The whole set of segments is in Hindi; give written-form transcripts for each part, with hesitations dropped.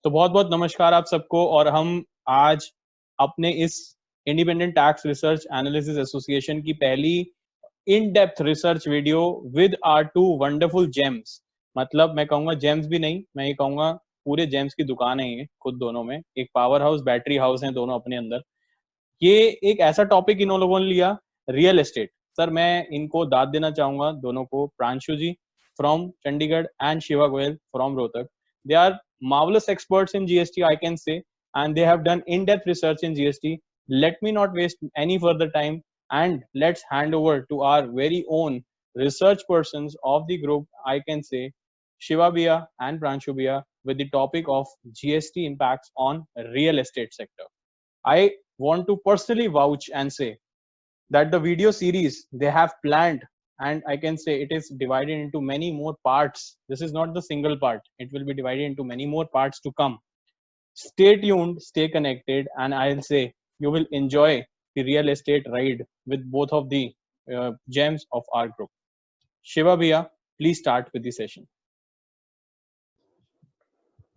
तो बहुत बहुत नमस्कार आप सबको। और हम आज अपने इस independent tax research analysis association की पहली in depth research video with our two wonderful gems, मतलब मैं कहूंगा जेम्स भी नहीं, मैं ये कहूंगा पूरे जेम्स की दुकान है ये खुद दोनों में, एक पावर हाउस बैटरी हाउस है दोनों अपने अंदर। ये एक ऐसा टॉपिक इन लोगों ने लिया, रियल एस्टेट। सर मैं इनको दाद देना चाहूंगा दोनों को, Pranshu ji from Chandigarh and Shiva Goyal from Rohtak. They are marvelous experts in GST, I can say, and they have done in-depth research in GST. Let me not waste any further time, and let's hand over to our very own research persons of the group, I can say, Shiva Bhaiya and Pranshu Bhaiya, with the topic of GST impacts on real estate sector. I want to personally vouch and say that the video series they have planned, and I can say it is divided into many more parts. This is not the single part, it will be divided into many more parts to come. Stay tuned, stay connected, and I'll say you will enjoy the real estate ride with both of the gems of our group. Shiva Bhaiya, please start with the session.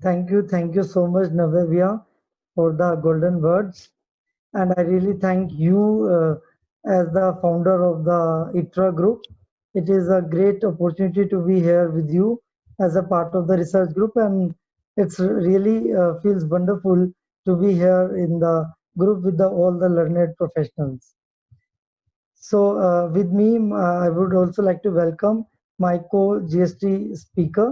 Thank you so much, Navya, for the golden words. And I really thank you as the founder of the ITRA group. It is a great opportunity to be here with you as a part of the research group, and it's really feels wonderful to be here in the group with all the learned professionals. So with me, I would also like to welcome my co-GST speaker,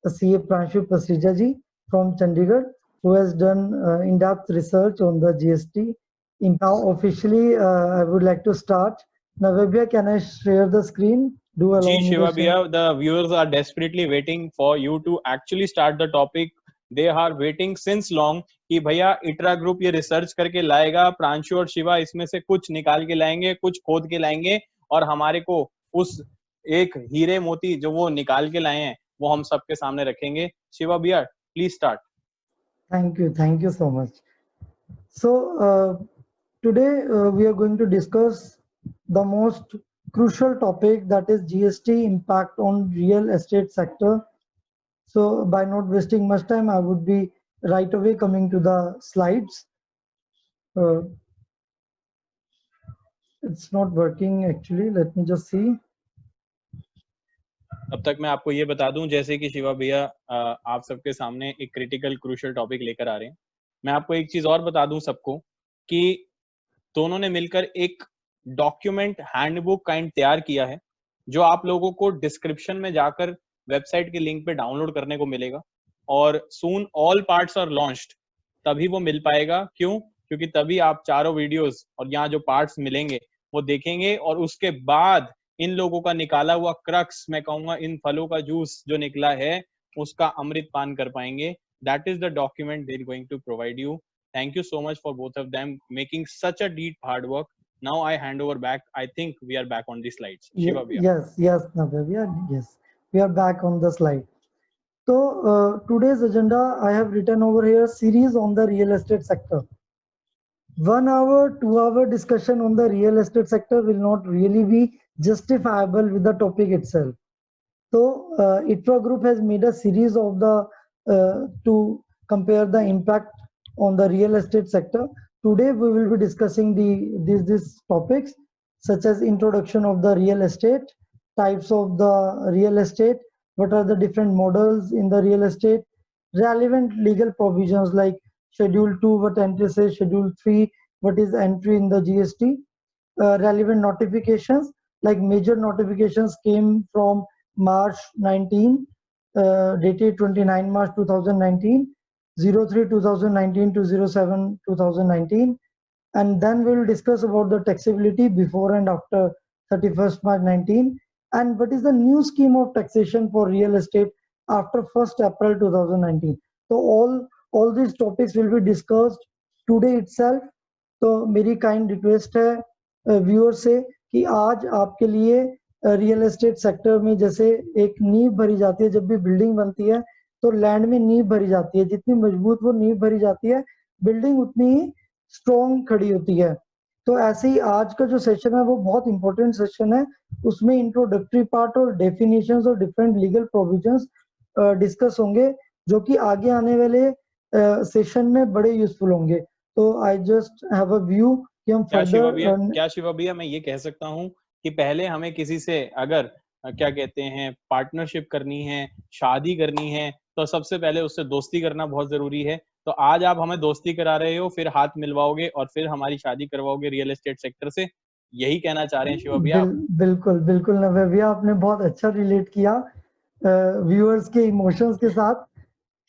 the CA Pranshu Pasrija ji from Chandigarh, who has done in-depth research on the GST. Now officially, I would like to start. Navya, can I share the screen? Do allow me Shiva to share. Bhaiya, the viewers are desperately waiting for you to actually start the topic. They are waiting since long कि भैया इटरा ग्रुप ये रिसर्च करके लाएगा, प्रांशु और शिवा इसमें से कुछ निकाल के लाएंगे, कुछ खोद के लाएंगे और हमारे को उस एक हीरे मोती जो वो निकाल के लाए हैं वो हम सबके सामने रखेंगे. शिवा भैया, please start. Thank you so much. So today we are going to discuss the most crucial topic, that is GST impact on real estate sector. So by not wasting much time, I would be right away coming to the slides. It's not working actually. Let me just see. अब तक मैं आपको ये बता दूं, जैसे कि शिवा भैया आप सबके सामने एक क्रिटिकल क्रूशियल टॉपिक लेकर आ रहे हैं. मैं आपको एक चीज और बता दूं सबको कि दोनों ने मिलकर एक डॉक्यूमेंट हैंडबुक काइंड तैयार किया है, जो आप लोगों को डिस्क्रिप्शन में जाकर वेबसाइट के लिंक पे डाउनलोड करने को मिलेगा. और soon all parts are launched, तभी वो मिल पाएगा. क्यों? क्योंकि तभी आप चारों वीडियोस और यहाँ जो पार्ट्स मिलेंगे वो देखेंगे, और उसके बाद इन लोगों का निकाला हुआ क्रक्स, मैं कहूंगा इन फलों का जूस जो निकला है उसका अमृत पान कर पाएंगे. That is the document they are going to provide you. Thank you so much for both of them making such a deep hard work. Now I hand over back. I think we are back on the slides. Shiva Bhaiya. Yes, Navya, yes. We are back on the slide. So today's agenda, I have written over here series on the real estate sector. 1 hour, 2 hour discussion on the real estate sector will not really be justifiable with the topic itself. So ITRA group has made a series of the to compare the impact on the real estate sector. Today we will be discussing these topics such as introduction of the real estate, types of the real estate, what are the different models in the real estate, relevant legal provisions like Schedule 2, what entry says, Schedule 3, what is entry in the GST, relevant notifications, like major notifications came from March 19, dated 29 March 2019, 03 2019 to 07 2019, and then we will discuss about the taxability before and after 31st March 19, and what is the new scheme of taxation for real estate after 1st April 2019. So all these topics will be discussed today itself. तो मेरी काइंड रिक्वेस्ट है व्यूअर से कि आज आपके लिए रियल एस्टेट सेक्टर में जैसे एक नींव भरी जाती है, जब भी बिल्डिंग बनती है तो लैंड में नींव भरी जाती है, जितनी मजबूत वो नींव भरी जाती है बिल्डिंग उतनी ही स्ट्रॉन्ग खड़ी होती है. तो ऐसे ही आज का जो सेशन है वो बहुत इंपॉर्टेंट सेशन है. उसमें इंट्रोडक्टरी पार्ट और डेफिनेशंस और डिफरेंट लीगल प्रोविजंस डिस्कस होंगे, जो कि आगे आने वाले सेशन में बड़े यूजफुल होंगे। तो I just have a view कि हम फर्दर क्या शिवा भैया मैं ये कह सकता हूँ कि पहले हमें किसी से अगर क्या कहते हैं पार्टनरशिप करनी है, शादी करनी है, तो सबसे पहले उससे दोस्ती करना बहुत जरूरी है। तो आज आप हमें दोस्ती करा रहे हो, फिर हाथ मिलवाओगे और फिर हमारी शादी करवाओगे रियल एस्टेट सेक्टर से, यही कहना चाह रहे हैं शिवा भैया आप? बिल्कुल बिल्कुल नव्य भैया, आपने बहुत अच्छा रिलेट किया व्यूअर्स के इमोशंस के साथ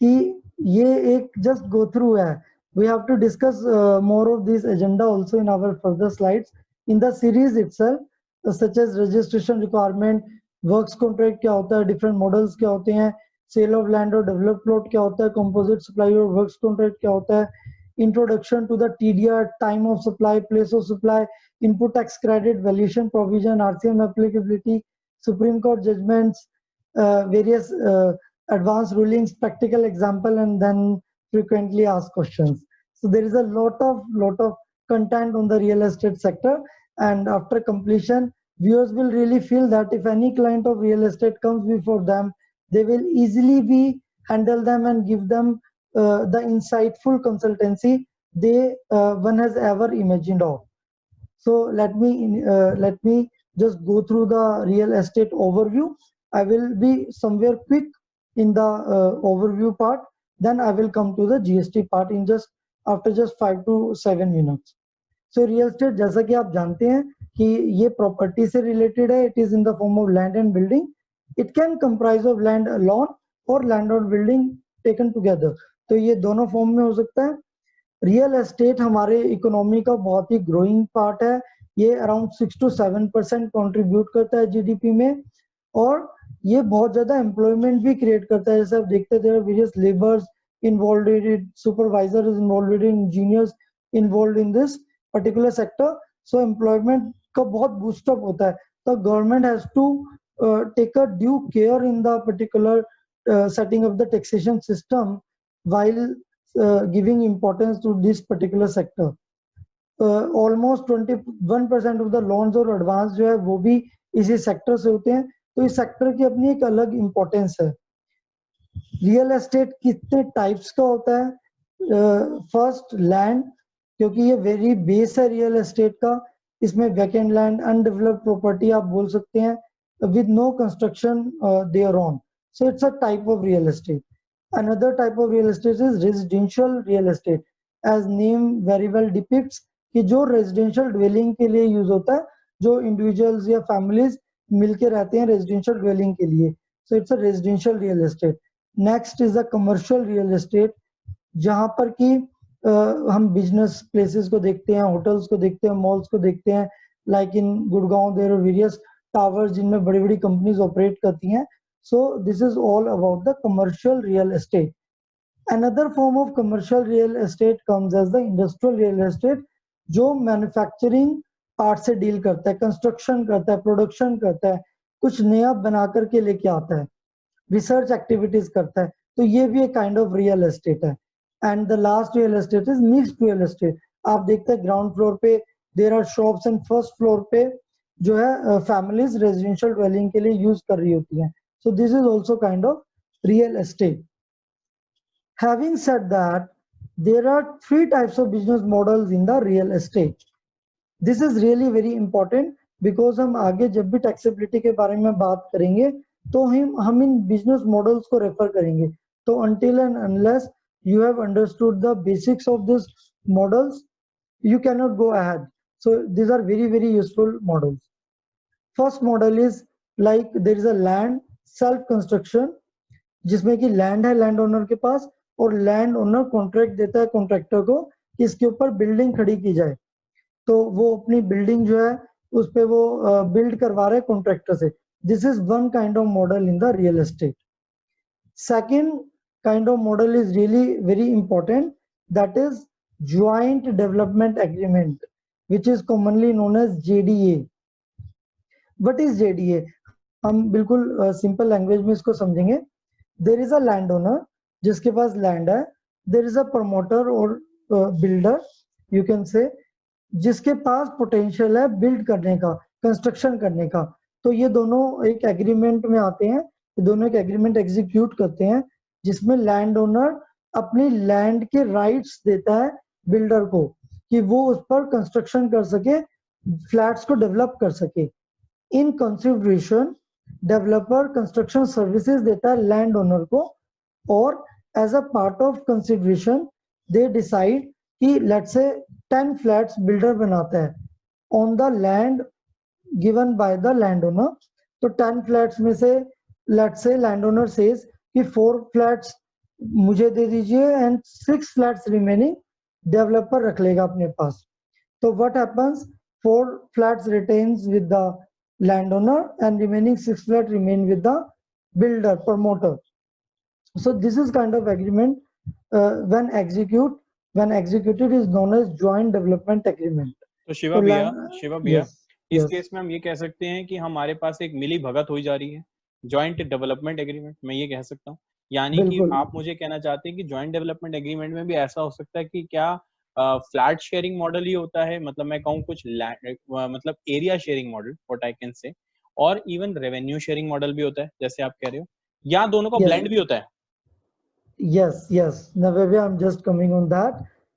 कि ये एक जस्ट गो थ्रू है। We have to discuss more of this agenda also in our further slides in the series itself, such as registration requirement, works contract क्या होता है, डिफरेंट मॉडल्स क्या होते हैं, सेल ऑफ लैंड और डेवलप प्लॉट क्या होता है, कंपोजिट सप्लाई और वर्क्स कॉन्ट्रैक्ट क्या होता है, introduction to the TDR, time of supply, place of supply, input tax credit, valuation provision, RCM applicability, Supreme Court judgments, various advanced rulings, practical example, and then frequently asked questions. So there is a lot of content on the real estate sector, and after completion, viewers will really feel that if any client of real estate comes before them, they will easily be handle them and give them the insightful consultancy they one has ever imagined of. So let me just go through the real estate overview. I will be somewhere quick in the overview part, then I will come to the GST part in just after just 5 to 7 minutes. So real estate जैसा कि आप जानते हैं कि ये प्रॉपर्टी से रिलेटेड है, it is in the form of land and building, it can comprise of land alone और लैंड और बिल्डिंग टेकन टुगेदर, तो ये दोनों फॉर्म में हो सकता है। रियल एस्टेट हमारे इकोनॉमी का बहुत ही ग्रोइंग पार्ट है, ये अराउंड 6 to 7% कंट्रीब्यूट करता है जीडीपी में, और ये बहुत ज्यादा एम्प्लॉयमेंट भी क्रिएट करता है। जैसे आप देखते थे various labours involved in it, supervisor is involved in, engineers involved in this particular sector, so employment का बहुत बूस्टअप होता है। तो government has to take a due care in the particular setting of the taxation system while giving importance to this particular sector. Almost 21% of the loans और एडवांस जो है वो भी इसी सेक्टर से होते हैं, तो इस सेक्टर की अपनी एक अलग इंपॉर्टेंस है। रियल एस्टेट कितने टाइप्स का होता है? फर्स्ट लैंड, क्योंकि ये वेरी बेस है रियल एस्टेट का, इसमें वैकेंट लैंड, अनडेवलप्ड प्रॉपर्टी आप बोल सकते हैं, with no construction thereon, so it's a type of real estate. Another type of real estate is residential real estate, as name very well depicts कि जो रेजिडेंशियल ड्वेलिंग के लिए यूज होता है, जो इंडिविजुअल्स या फैमिलीज मिलके रहते हैं रेजिडेंशियल ड्वेलिंग के लिए, so it's a residential real estate. Next is a commercial real estate, जहां पर कि हम बिजनेस प्लेसेस को देखते हैं, होटल्स को देखते हैं, मॉल्स को देखते हैं, like in Gurgaon there are various towers जिनमें बड़ी बड़ी कंपनीज ऑपरेट करती हैं। So this is all about the commercial real estate. Another form of commercial real estate comes as the industrial real estate, जो मैन्युफैक्चरिंग पार्ट से डील करता है, कंस्ट्रक्शन करता है, प्रोडक्शन करता है, कुछ नया बना करके लेके आता है, रिसर्च एक्टिविटीज करता है, तो ये भी एक काइंड ऑफ रियल एस्टेट है। And the last real estate is mixed real estate. आप देखते हैं ग्राउंड फ्लोर पे there are shops and first floor पे जो है फैमिलीज रेजिडेंशियल ड्वेलिंग के लिए यूज कर रही होती हैं, so this is also kind of real estate. Having said that, there are 3 types of business models in the real estate. This is really very important because हम आगे जब भी टैक्सेबिलिटी के बारे में बात करेंगे तो हम इन बिजनेस मॉडल्स को रेफर करेंगे। तो until and unless you have understood the basics of these models, you cannot go ahead. So these are very useful models. First model is like there is a land self construction, जिसमें कि लैंड है लैंड ओनर के पास, और लैंड ओनर कॉन्ट्रैक्ट देता है कॉन्ट्रैक्टर को कि इसके ऊपर बिल्डिंग खड़ी की जाए, तो वो अपनी बिल्डिंग जो है उस पे वो बिल्ड करवा रहे हैं कॉन्ट्रैक्टर से। This is one kind of model in the real estate. Second kind of model is really very important, that is joint development agreement, which is commonly known as JDA। What is JDA? हम बिल्कुल सिंपल लैंग्वेज में इसको समझेंगे। There is a land owner जिसके पास लैंड है, देयर इज अ प्रमोटर और बिल्डर यू कैन से, जिसके पास पोटेंशियल है बिल्ड करने का, कंस्ट्रक्शन करने का। तो ये दोनों एक एग्रीमेंट में आते हैं, ये दोनों एक एग्रीमेंट एग्जीक्यूट करते हैं, जिसमें लैंड ओनर अपनी लैंड के राइट्स देता है बिल्डर को कि वो उस पर कंस्ट्रक्शन कर सके, फ्लैट्स को डेवलप कर सके। In consideration developer construction services देता है लैंड ओनर को, और as a part of consideration they decide कि लेट्स से 10 फ्लैट्स बिल्डर बनाता है on the land given by the land owner. तो 10 फ्लैट्स में से let's say land owner says कि 4 फ्लैट्स मुझे दे दीजिए एंड 6 फ्लैट्स रिमेनिंग डेवलपर रख लेगा अपने पास। तो what happens, 4 flats retains with the landowner and remaining 6 flats remain with the builder promoter. So this is kind of agreement when executed is known as joint development agreement. तो शिवा भैया yes, इस yes. केस में हम ये कह सकते हैं कि हमारे पास एक मिली भगत हुई जा रही है, जॉइंट डेवलपमेंट एग्रीमेंट, मैं ये कह सकता हूँ। यानी कि बिल्कुल। आप मुझे कहना चाहते हैं कि जॉइंट डेवलपमेंट एग्रीमेंट में भी ऐसा हो सकता है कि क्या फ्लैट शेयरिंग मॉडल ही होता है, मतलब मैं कहूँ कुछ मतलब area sharing model what I can say, और इवन रेवेन्यू शेयरिंग मॉडल भी होता है जैसे आप कह रहे हो, या दोनों का ब्लेंड भी होता है? yes, Navya, I'm just coming on that.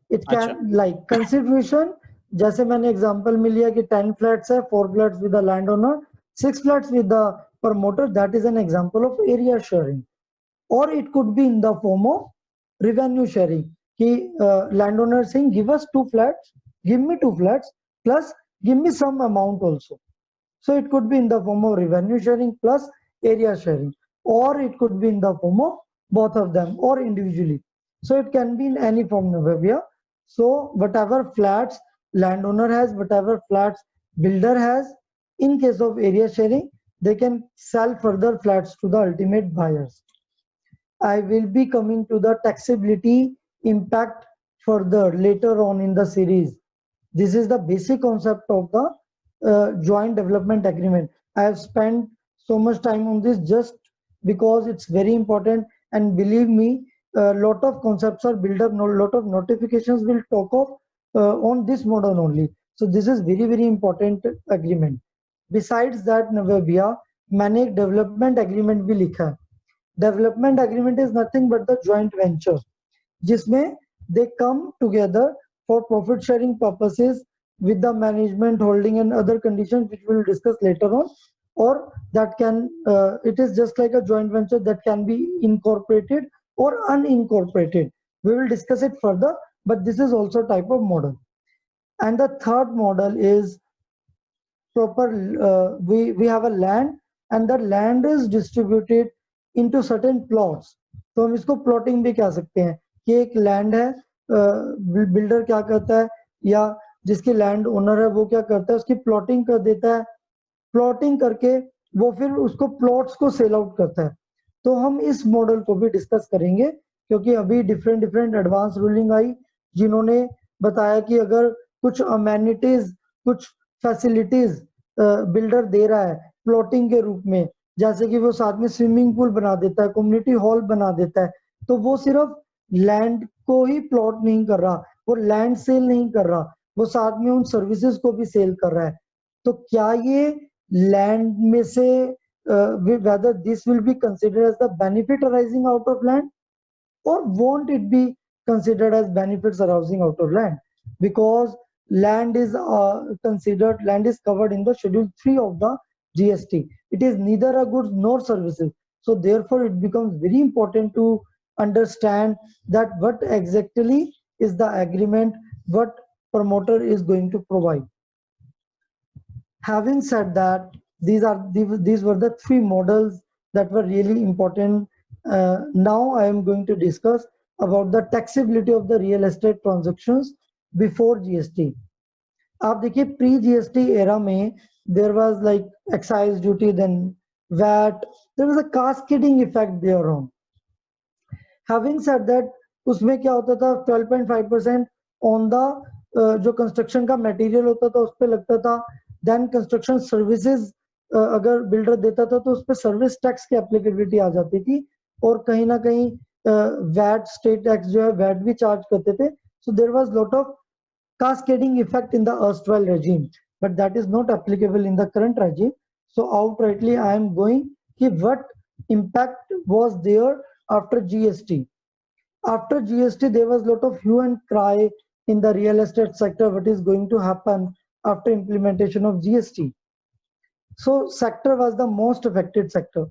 It can अच्छा, like consideration, जैसे मैंने एग्जांपल में लिया कि 10 फ्लैट्स है, 4 flats with the land owner, 6 flats with the promoter, that is an example of area sharing. Or it could be in the form of revenue sharing कि landowner saying give us 2 flats, give me 2 flats plus give me some amount also. So it could be in the form of revenue sharing plus area sharing, or it could be in the form of both of them or individually. So it can be in any form, Navya. So whatever flats landowner has, whatever flats builder has, in case of area sharing, they can sell further flats to the ultimate buyers. I will be coming to the taxability impact further later on in the series. This is the basic concept of the joint development agreement. I have spent so much time on this just because it's very important, and believe me, a lot of concepts are built up, a lot of notifications will talk of on this model only. So this is very important agreement. Besides that, Navya, मैंने एक development agreement भी लिखा है. Development agreement is nothing but the joint venture, जिसमें they come together for profit sharing purposes with the management holding and other conditions which we will discuss later on, or that can it is just like a joint venture that can be incorporated or unincorporated. We will discuss it further, but this is also a type of model. And the third model is proper we have a land and the land is distributed into certain plots. तो हम इसको plotting भी कह सकते हैं कि एक land है, बिल्डर क्या करता है या जिसकी लैंड ओनर है वो क्या करता है, उसकी प्लॉटिंग कर देता है, प्लॉटिंग करके वो फिर उसको प्लॉट्स को सेल आउट करता है। तो हम इस मॉडल को भी डिस्कस करेंगे क्योंकि अभी डिफरेंट एडवांस रूलिंग आई जिन्होंने बताया कि अगर कुछ अमेनिटीज, कुछ फैसिलिटीज बिल्डर दे रहा है प्लॉटिंग के रूप में, जैसे कि वो साथ में स्विमिंग पूल बना देता है, कम्युनिटी हॉल बना देता है, तो वो सिर्फ लैंड को ही प्लॉट नहीं कर रहा, वो लैंड सेल नहीं कर रहा, वो साथ में उन सर्विसेज को भी सेल कर रहा है। तो क्या ये लैंड में से whether this will be considered as the benefit arising out of land or won't it be considered as benefits arising out of land, because land is covered in the schedule 3 of the GST. It is neither a goods nor services, so therefore it becomes very important to understand that what exactly is the agreement, what promoter is going to provide. Having said that, these were the 3 models that were really important. Now I am going to discuss about the taxability of the real estate transactions before GST. आप देखिए प्री GST era में there was like excise duty, then VAT, there was a cascading effect thereon. Having said that, उसमें क्या होता था 12.5% on the जो कंस्ट्रक्शन का मटेरियल होता था उस पर लगता था, देन कंस्ट्रक्शन सर्विसेज अगर बिल्डर देता था तो उस पर सर्विस टैक्स की एप्लीकेबिलिटी आ जाती थी, और कहीं ना कहीं वैट स्टेट टैक्स जो है वैट भी चार्ज करते थे. So there was lot of cascading effect in the erstwhile regime, but that is not applicable in the current regime. So outrightly I am going कि what impact was there after GST. After GST, there was a lot of hue and cry in the real estate sector. What is going to happen after implementation of GST? So sector was the most affected sector,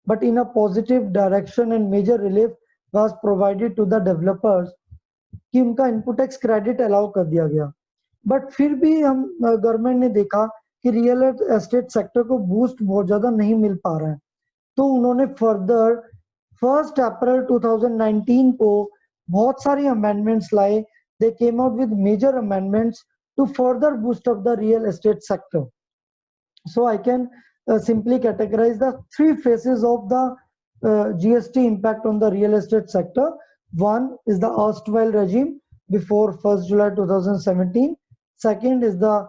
but in a positive direction and major relief was provided to the developers कि उनका इनपुट टैक्स क्रेडिट अलाउ कर दिया गया. बट फिर भी हम गवर्नमेंट ने देखा कि रियल एस्टेट सेक्टर को बूस्ट बहुत ज्यादा नहीं मिल पा रहा है, तो उन्होंने फर्दर 1 अप्रैल 2019 को बहुत सारी अमेंडमेंट्स लाए. They came out with major amendments to further boost up the real estate sector. So I can simply categorize the three phases of the GST impact on the real estate sector. One is the erstwhile regime before 1st July 2017. Second is the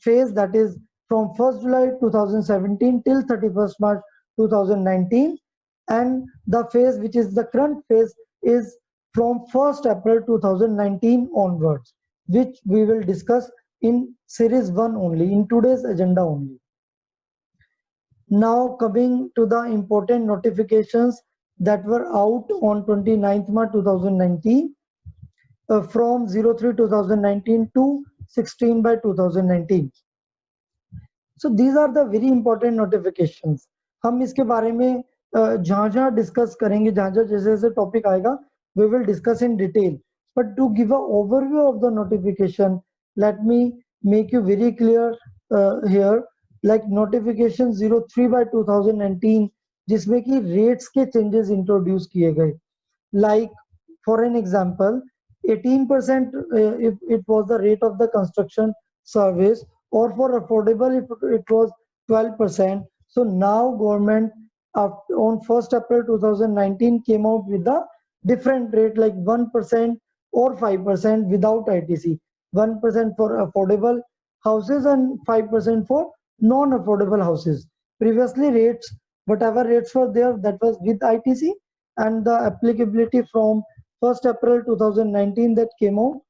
phase that is from 1st July 2017 till 31st March 2019. And the phase which is the current phase is from 1st April 2019 onwards, which we will discuss in series 1 only, in today's agenda only. Now coming to the important notifications that were out on 29th March 2019 from 03/2019 to 16/2019. So these are the very important notifications. हम इसके बारे में जहाँ डिस्कस करेंगे, जहाँ जैसे जैसे टॉपिक आएगा, we will discuss in detail. But to give an overview of the notification, let me make you very clear here. Like notification 03/2019 जिसमें कि rates के changes introduce किए गए. Like for an example, 18% if it was the rate of the construction service, or for affordable if it was 12%. So now government on 1st April 2019 came out with a different rate, like 1% or 5% without ITC, 1% for affordable houses and 5% for non-affordable houses. Previously rates, whatever rates were there, that was with ITC, and the applicability from 1st April 2019 that came out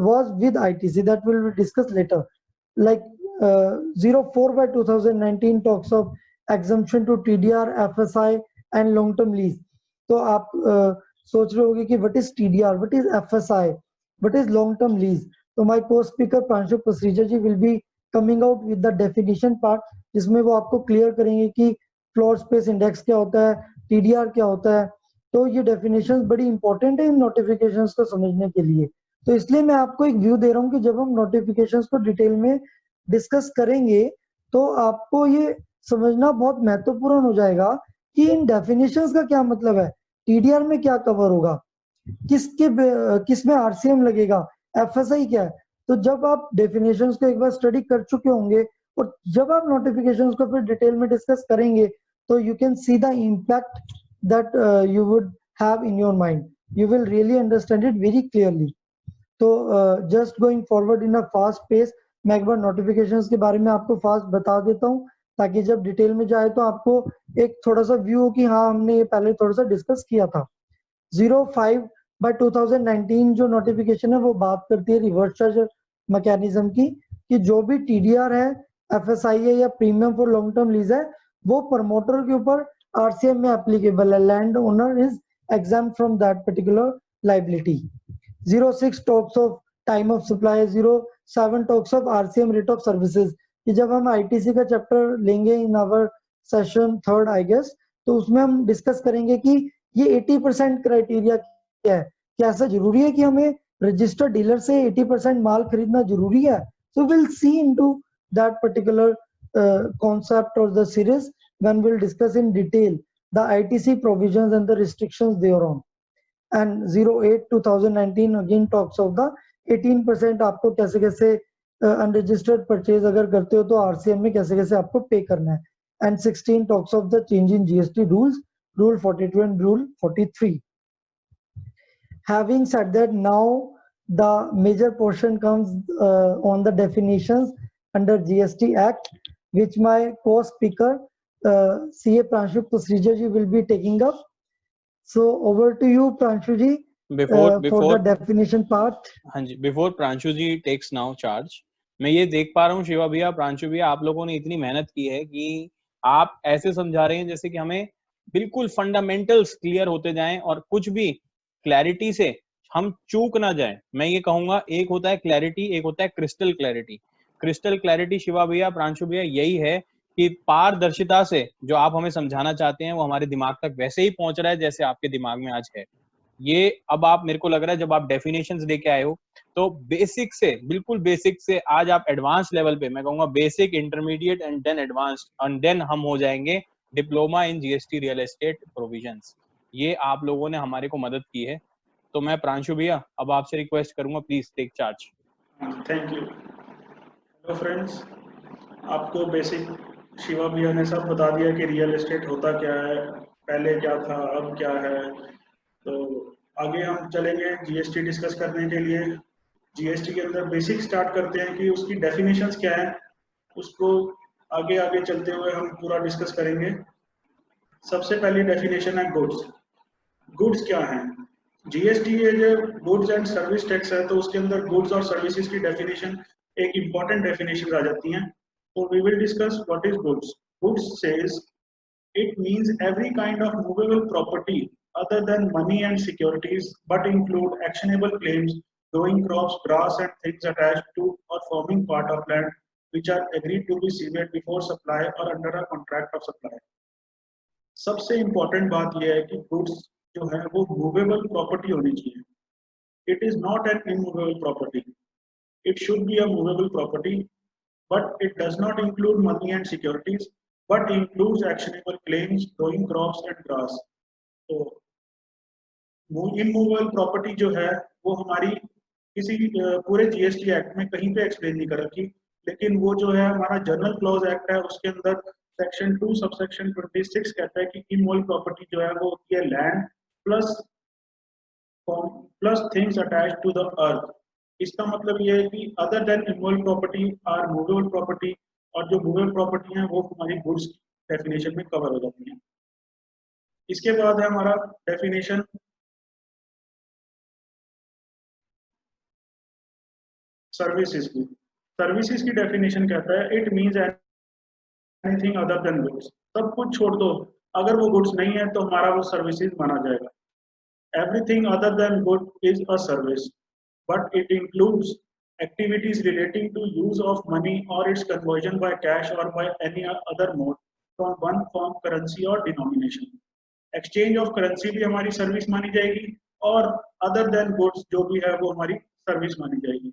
was with ITC. That will be discussed later. Like 04/2019 talks of exemption to TDR, FSI and long-term lease. तो आप सोच रहे होंगे कि what is TDR, what is FSI, what is long-term lease. So my co-speaker Pranshu Pasrija ji will be coming out with the definition part, जिसमें वो आपको clear करेंगे कि floor space index क्या होता है, TDR क्या होता है. तो ये definitions बड़ी important है इन notifications को समझने के लिए. तो इसलिए मैं आपको एक व्यू दे रहा हूँ कि जब हम notifications को डिटेल में डिस्कस करेंगे तो आपको ये समझना बहुत महत्वपूर्ण हो जाएगा कि इन डेफिनेशंस का क्या मतलब है, टीडीआर में क्या कवर होगा, किसमें आरसीएम लगेगा, एफएसआई क्या है. तो जब आप डेफिनेशंस को एक बार स्टडी कर चुके होंगे और जब आप नोटिफिकेशंस को फिर डिटेल में डिस्कस करेंगे तो you can see the impact that you would have in your mind. You will really understand it very clearly. तो just going forward in a fast pace, मैं एक बार नोटिफिकेशंस के बारे में आपको फास्ट बता देता हूँ ताकि जब डिटेल में जाए तो आपको एक थोड़ा सा व्यू हो कि हाँ हमने ये पहले थोड़ा सा डिस्कस किया था. 05/2019 जो नोटिफिकेशन है वो बात करती है रिवर्स चार्ज मैकेनिज्म की, कि जो भी टीडीआर है, एफएसआई है या premium for long term lease है, वो प्रमोटर के ऊपर आरसीएम में एप्लीकेबल है. Land owner is exempt from that particular liability. 06 talks of time of supply, 07 talks of RCM rate of services. कि जब हम आईटीसी का चैप्टर लेंगे in our session 3rd I guess, तो उसमें हम डिस्कस करेंगे कि ये 80% क्राइटेरिया क्या है. क्या ऐसा जरूरी है कि हमें रजिस्टर्ड डीलर से 80% माल खरीदना जरूरी है? So will see into that particular concept or the series when we'll discuss in detail the ITC provisions and the restrictions thereon. And 08/2019 again talks of the 18% आपको कैसे कैसे unregistered purchase अगर करते हो तो RCM में कैसे कैसे आपको पे करना है. And 16 talks of the change in GST rules, Rule 42 and Rule 43. Having said that, now the major portion comes on the definitions under GST Act, which my co-speaker CA Pranshu Pasrija ji will be taking up. So over to you, Pranshu ji, before for the definition part. हाँ जी, before Pranshu ji takes now charge, मैं ये देख पा रहा हूँ शिवा भैया, प्रांशु भैया, आप लोगों ने इतनी मेहनत की है कि आप ऐसे समझा रहे हैं जैसे कि हमें बिल्कुल फंडामेंटल्स क्लियर होते जाएं और कुछ भी क्लैरिटी से हम चूक ना जाए। मैं ये कहूंगा, एक होता है क्लैरिटी, एक होता है crystal clarity. Crystal clarity Shiva भैया, प्रांशु भैया, यही है कि पारदर्शिता से जो आप हमें समझाना चाहते हैं वो हमारे दिमाग तक वैसे ही पहुंच रहा है जैसे आपके दिमाग में आज है। ये अब आप, मेरे को लग रहा है जब आप डेफिनेशंस लेके आए हो, तो बेसिक से, बिल्कुल बेसिक से आज आप एडवांस लेवल पे, मैं कहूंगा basic, intermediate and then advanced, and then हम हो जाएंगे diploma in GST real estate provisions. ये आप लोगों ने हमारे को मदद की है। तो मैं प्रांशु भैया अब आपसे रिक्वेस्ट करूंगा, please take charge. Thank you. Hello friends, आपको बेसिक शिवा भैया ने सब बता दिया कि रियल एस्टेट होता क्या है, पहले क्या था, अब क्या है। तो आगे हम चलेंगे जीएसटी डिस्कस करने के लिए। जीएसटी के अंदर बेसिक स्टार्ट करते हैं कि उसकी डेफिनेशंस क्या है, उसको आगे आगे चलते हुए हम पूरा डिस्कस करेंगे। सबसे पहली डेफिनेशन है गुड्स। गुड्स क्या है? जीएसटी ये जो गुड्स एंड सर्विस टैक्स है, तो उसके अंदर गुड्स और सर्विसेज की डेफिनेशन एक इंपॉर्टेंट डेफिनेशन आ जाती हैं। तो we will discuss what is goods. Goods says it means every kind of movable property other than money and securities, but include actionable claims, growing crops, grass and things attached to or forming part of land which are agreed to be ceded before supply or under a contract of supply. सबसे important बात यह है कि goods जो है वो movable property होनी चाहिए. It is not an immovable property. It should be a movable property, but it does not include money and securities, but includes actionable claims, growing crops and grass. तो immovable property जो है वो हमारी किसी पूरे जीएसटी एक्ट में कहीं पे एक्सप्लेन नहीं कर रखी, लेकिन वो जो है हमारा जनरल क्लॉज एक्ट है, उसके अंदर सेक्शन 2 सबसेक्शन 26 कहता है कि इमूवेबल प्रॉपर्टी जो है वो होती है land plus things attached to the earth. इसका मतलब ये है कि other than immovable property are movable property, और जो मूवेबल प्रॉपर्टी है वो हमारी गुड्स डेफिनेशन में कवर हो जाती है। इसके बाद है हमारा डेफिनेशन सर्विसेज की। सर्विसेज की डेफिनेशन कहता है it means anything other than goods. सब कुछ छोड़ दो, अगर वो गुड्स नहीं है तो हमारा वो सर्विसेज माना जाएगा। Everything other than good is a service, but it includes activities relating to use of money or its conversion by cash or by any other mode from one form, currency or denomination. Exchange of currency भी हमारी सर्विस मानी जाएगी, और other than goods जो भी है वो हमारी सर्विस मानी जाएगी।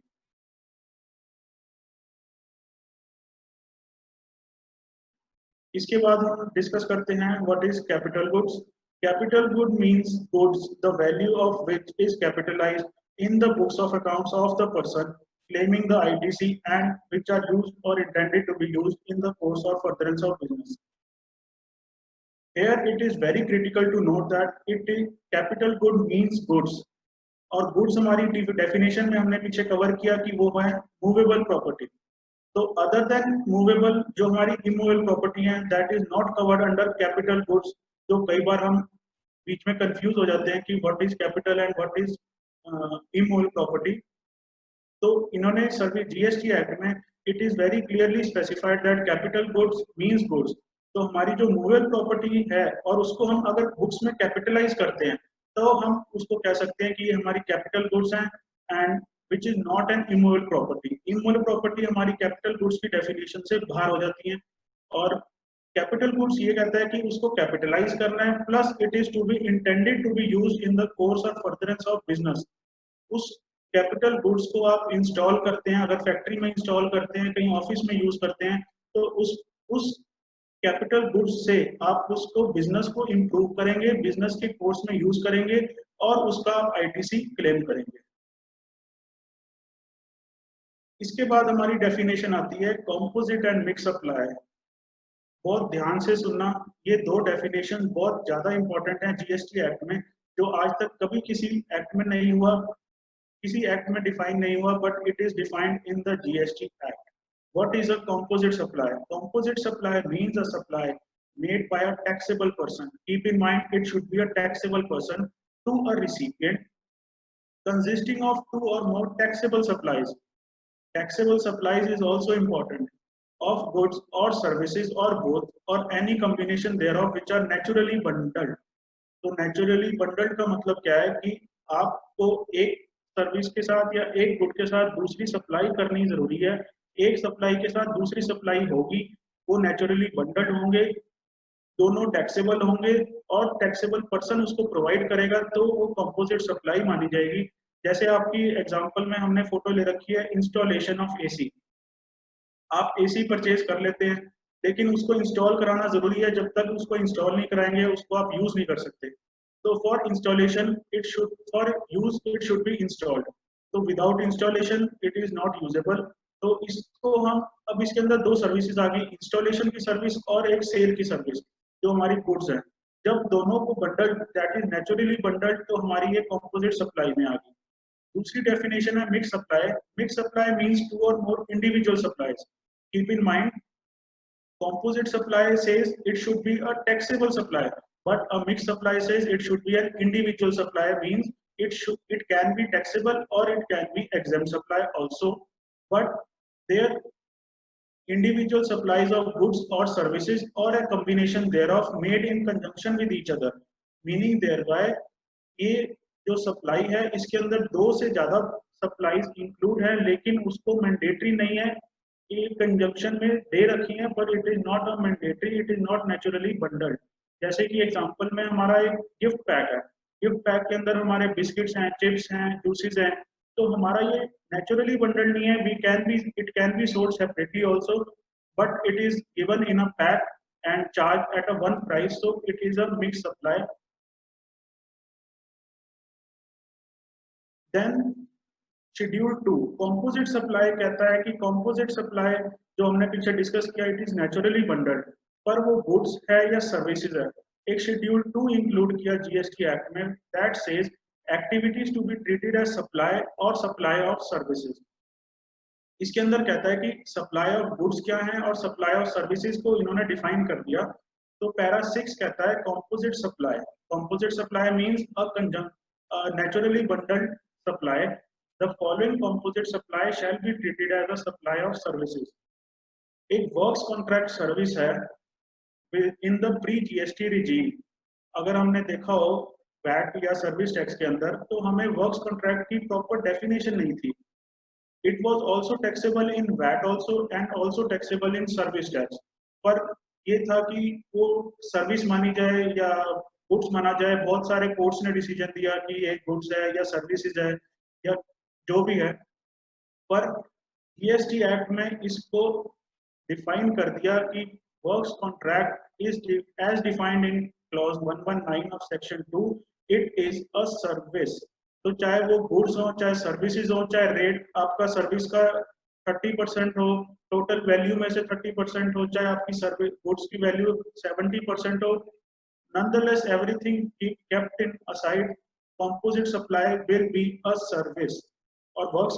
इसके बाद हम डिस्कस करते हैं what is capital goods. Capital good means goods the value of which is capitalised in the books of accounts of the person claiming the ITC and which are used or intended to be used in the course or furtherance of business. Here it is very critical to note that it is capital good means goods, और goods हमारी definition में हमने पीछे कवर किया कि वो है movable property। तो other than movable जो हमारी immovable property है that is not covered under capital goods, जो कई बार हम बीच में कंफ्यूज हो जाते हैं कि what is capital and what is immovable property. तो इन्होंने सर्विस जीएसटी एक्ट में it is very clearly specified that capital goods means goods. तो हमारी जो मूवेबल प्रॉपर्टी है और उसको हम अगर बुक्स में कैपिटलाइज करते हैं तो हम उसको कह सकते हैं कि ये हमारी कैपिटल गुड्स हैं, and which is not an immovable property. Immovable property हमारी कैपिटल गुड्स की डेफिनेशन से बाहर हो जाती है, और कैपिटल गुड्स ये कहता है कि उसको कैपिटलाइज करना है, plus it is to be intended to be used in the course और फर्दरेंस ऑफ बिजनेस। उस कैपिटल गुड्स को आप इंस्टॉल करते हैं, अगर फैक्ट्री में इंस्टॉल करते हैं, कहीं ऑफिस में यूज करते हैं, तो उस कैपिटल गुड्स से आप उसको बिजनेस को इंप्रूव करेंगे, बिजनेस के कोर्स में यूज करेंगे और उसका आईटीसी क्लेम करेंगे। इसके बाद हमारी डेफिनेशन आती है कंपोजिट एंड मिक्स सप्लाई। बहुत ध्यान से सुनना, ये दो डेफिनेशन बहुत ज्यादा इंपॉर्टेंट है जीएसटी एक्ट में, जो आज तक कभी किसी एक्ट में नहीं हुआ, किसी एक्ट में डिफाइन नहीं हुआ, but it is defined in the GST act. What is a composite supply? Composite supply means a supply made by a taxable person. Keep in mind it should be a taxable person to a recipient consisting of two or more taxable supplies. Taxable supplies is also important, of goods or services or both or any combination thereof which are naturally bundled. तो naturally bundled का मतलब क्या है कि आपको एक सर्विस के साथ या एक गुड के साथ दूसरी सप्लाई करनी जरूरी है। एक सप्लाई के साथ दूसरी सप्लाई होगी, वो नेचुरली बंडल्ड होंगे, दोनों टैक्सेबल होंगे और टैक्सेबल पर्सन उसको प्रोवाइड करेगा, तो वो कंपोजिट सप्लाई मानी जाएगी। जैसे आपकी एग्जांपल में हमने फोटो ले रखी है इंस्टॉलेशन ऑफ एसी। आप एसी परचेज कर लेते हैं, लेकिन उसको इंस्टॉल कराना जरूरी है। जब तक उसको इंस्टॉल नहीं कराएंगे उसको आप यूज नहीं कर सकते। तो for installation it should, for use it should be installed. तो without installation it is not usable. तो इसको हम, अब इसके अंदर दो सर्विसेज आ गई, इंस्टॉलेशन की सर्विस और एक सेल की सर्विस, जो हमारी गुड्स है। जब दोनों को bundled, that is naturally bundled, तो हमारी ये कंपोजिट सप्लाई में आ गई। दूसरी डेफिनेशन है mix supply. Mix supply means two और more individual supplies. Keep in mind, composite supply says it should be a taxable supply, but a mixed supply says it should be an individual supply, means it can be taxable or it can be exempt supply also, but their individual supplies of goods or services or a combination thereof made in conjunction with each other, meaning thereby ये जो सप्लाई है इसके अंदर दो से ज्यादा सप्लाईज इंक्लूड है, लेकिन उसको मैंडेटरी नहीं है, एक कंजंक्शन में दे रखी है, but it is not a mandatory, it is not naturally bundled. जैसे कि एग्जांपल में हमारा एक गिफ्ट पैक है, गिफ्ट पैक के अंदर हमारे बिस्किट्स हैं, चिप्स हैं, जूसेस हैं, तो हमारा ये नेचुरली बंडल्ड नहीं है। We can be, it can be sold separately also, but it is given in a pack and charge at a one price, so it is a mixed supply. Then schedule 2 composite supply कहता है कि कंपोजिट सप्लाई जो हमने पीछे डिस्कस किया, इट इज नेचुरली बंडल्ड, पर वो गुड्स है या सर्विसेज है। एक शेड्यूल 2 इंक्लूड किया जीएसटी एक्ट में, that says activities to be treated as supply और सप्लाई ऑफ सर्विसेज। इसके अंदर कहता है कि सप्लाई ऑफ गुड्स क्या है और सप्लाई ऑफ सर्विसेज को इन्होंने डिफाइन कर दिया। तो पैरा 6 कहता है composite supply. Composite supply means a naturally bundled supply. The following composite supply shall be treated as a supply of services. एक वर्क्स कॉन्ट्रैक्ट सर्विस है in the pre GST regime. अगर हमने देखा हो वैट या सर्विस टैक्स के अंदर, तो हमें वर्क्स कॉन्ट्रैक्ट की प्रॉपर डेफिनेशन नहीं थी। It was also taxable in VAT also and also taxable in service tax, पर ये था कि वो सर्विस मानी जाए या गुड्स माना जाए। बहुत सारे कोर्ट्स ने डिसीजन दिया कि एक गुड्स है या सर्विसेज है या जो भी है, पर जीएसटी एक्ट में इसको डिफाइन कर दिया कि works contract is as defined in clause 119 of section 2, it is a service. तो चाहे वो गुड्स हो, चाहे सर्विसेज हो, चाहे रेट आपका सर्विस का 30% हो, टोटल वैल्यू में से 30% हो, चाहे आपकी सर्विस गुड्स की वैल्यू 70% हो, nonetheless everything kept in aside, composite supply will be a service, or works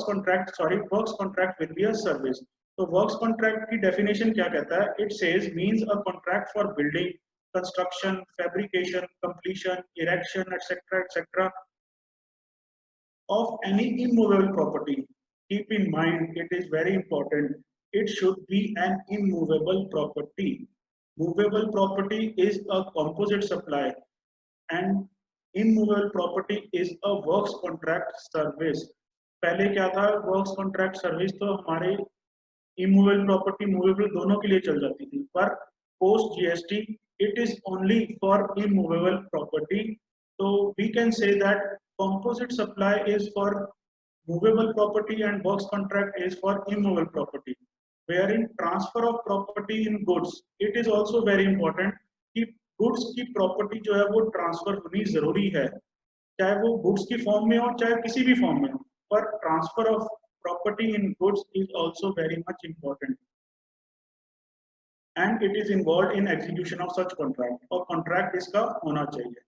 contract will be a service. तो वर्क्स कॉन्ट्रैक्ट की डेफिनेशन क्या कहता है? It says means a contract for building, construction, fabrication, completion, erection etcetera of any immovable property. Keep in mind, it is very important, it should be an immovable property. Movable property is a composite supply and immovable property is a works contract service. पहले क्या था? वर्क्स कॉन्ट्रैक्ट सर्विस तो हमारे इमूवेबल प्रॉपर्टी मूवेबल दोनों के लिए चल जाती थी, पर post GST it is only for immovable property. तो we can say that composite supply is for movable property and works contract is for immovable property, wherein transfer of property in goods, it is also very important कि goods की property जो है वो transfer होनी जरूरी है, चाहे वो goods की form में हो चाहे किसी भी form में हो, पर transfer of property in goods is also very much important and it is involved in execution of such contract, और contract इसका होना चाहिए।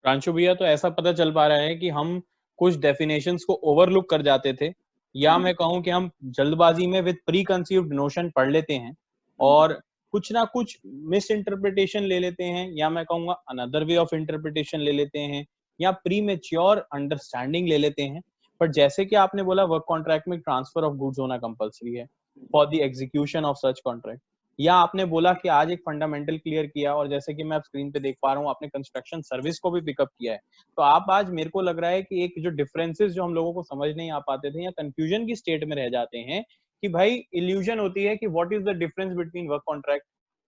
प्रांशु भैया, तो ऐसा पता चल पा रहा है कि हम कुछ डेफिनेशंस को ओवरलुक कर जाते थे, या मैं कहूं कि हम जल्दबाजी में विद प्री कंसीव्ड नोशन पढ़ लेते हैं और कुछ ना कुछ मिस इंटरप्रिटेशन ले लेते हैं, या मैं कहूंगा अनदर वे ऑफ इंटरप्रिटेशन ले लेते हैं, या प्री मैच्योर अंडरस्टैंडिंग ले लेते हैं। पर जैसे कि आपने बोला वर्क कॉन्ट्रैक्ट में ट्रांसफर ऑफ गुड्स होना कंपलसरी है for the execution of such contract, या आपने बोला कि आज एक फंडामेंटल क्लियर किया, और जैसे कि मैं आप स्क्रीन पे देख पा रहा हूँ आपने कंस्ट्रक्शन सर्विस को भी पिकअप किया है। तो आप आज, मेरे को लग रहा है कि एक जो डिफरेंसेस जो हम लोगों को समझ नहीं आ पाते थे या कंफ्यूजन की स्टेट में रह जाते हैं कि भाई इल्यूजन होती है कि what is the difference between work contract,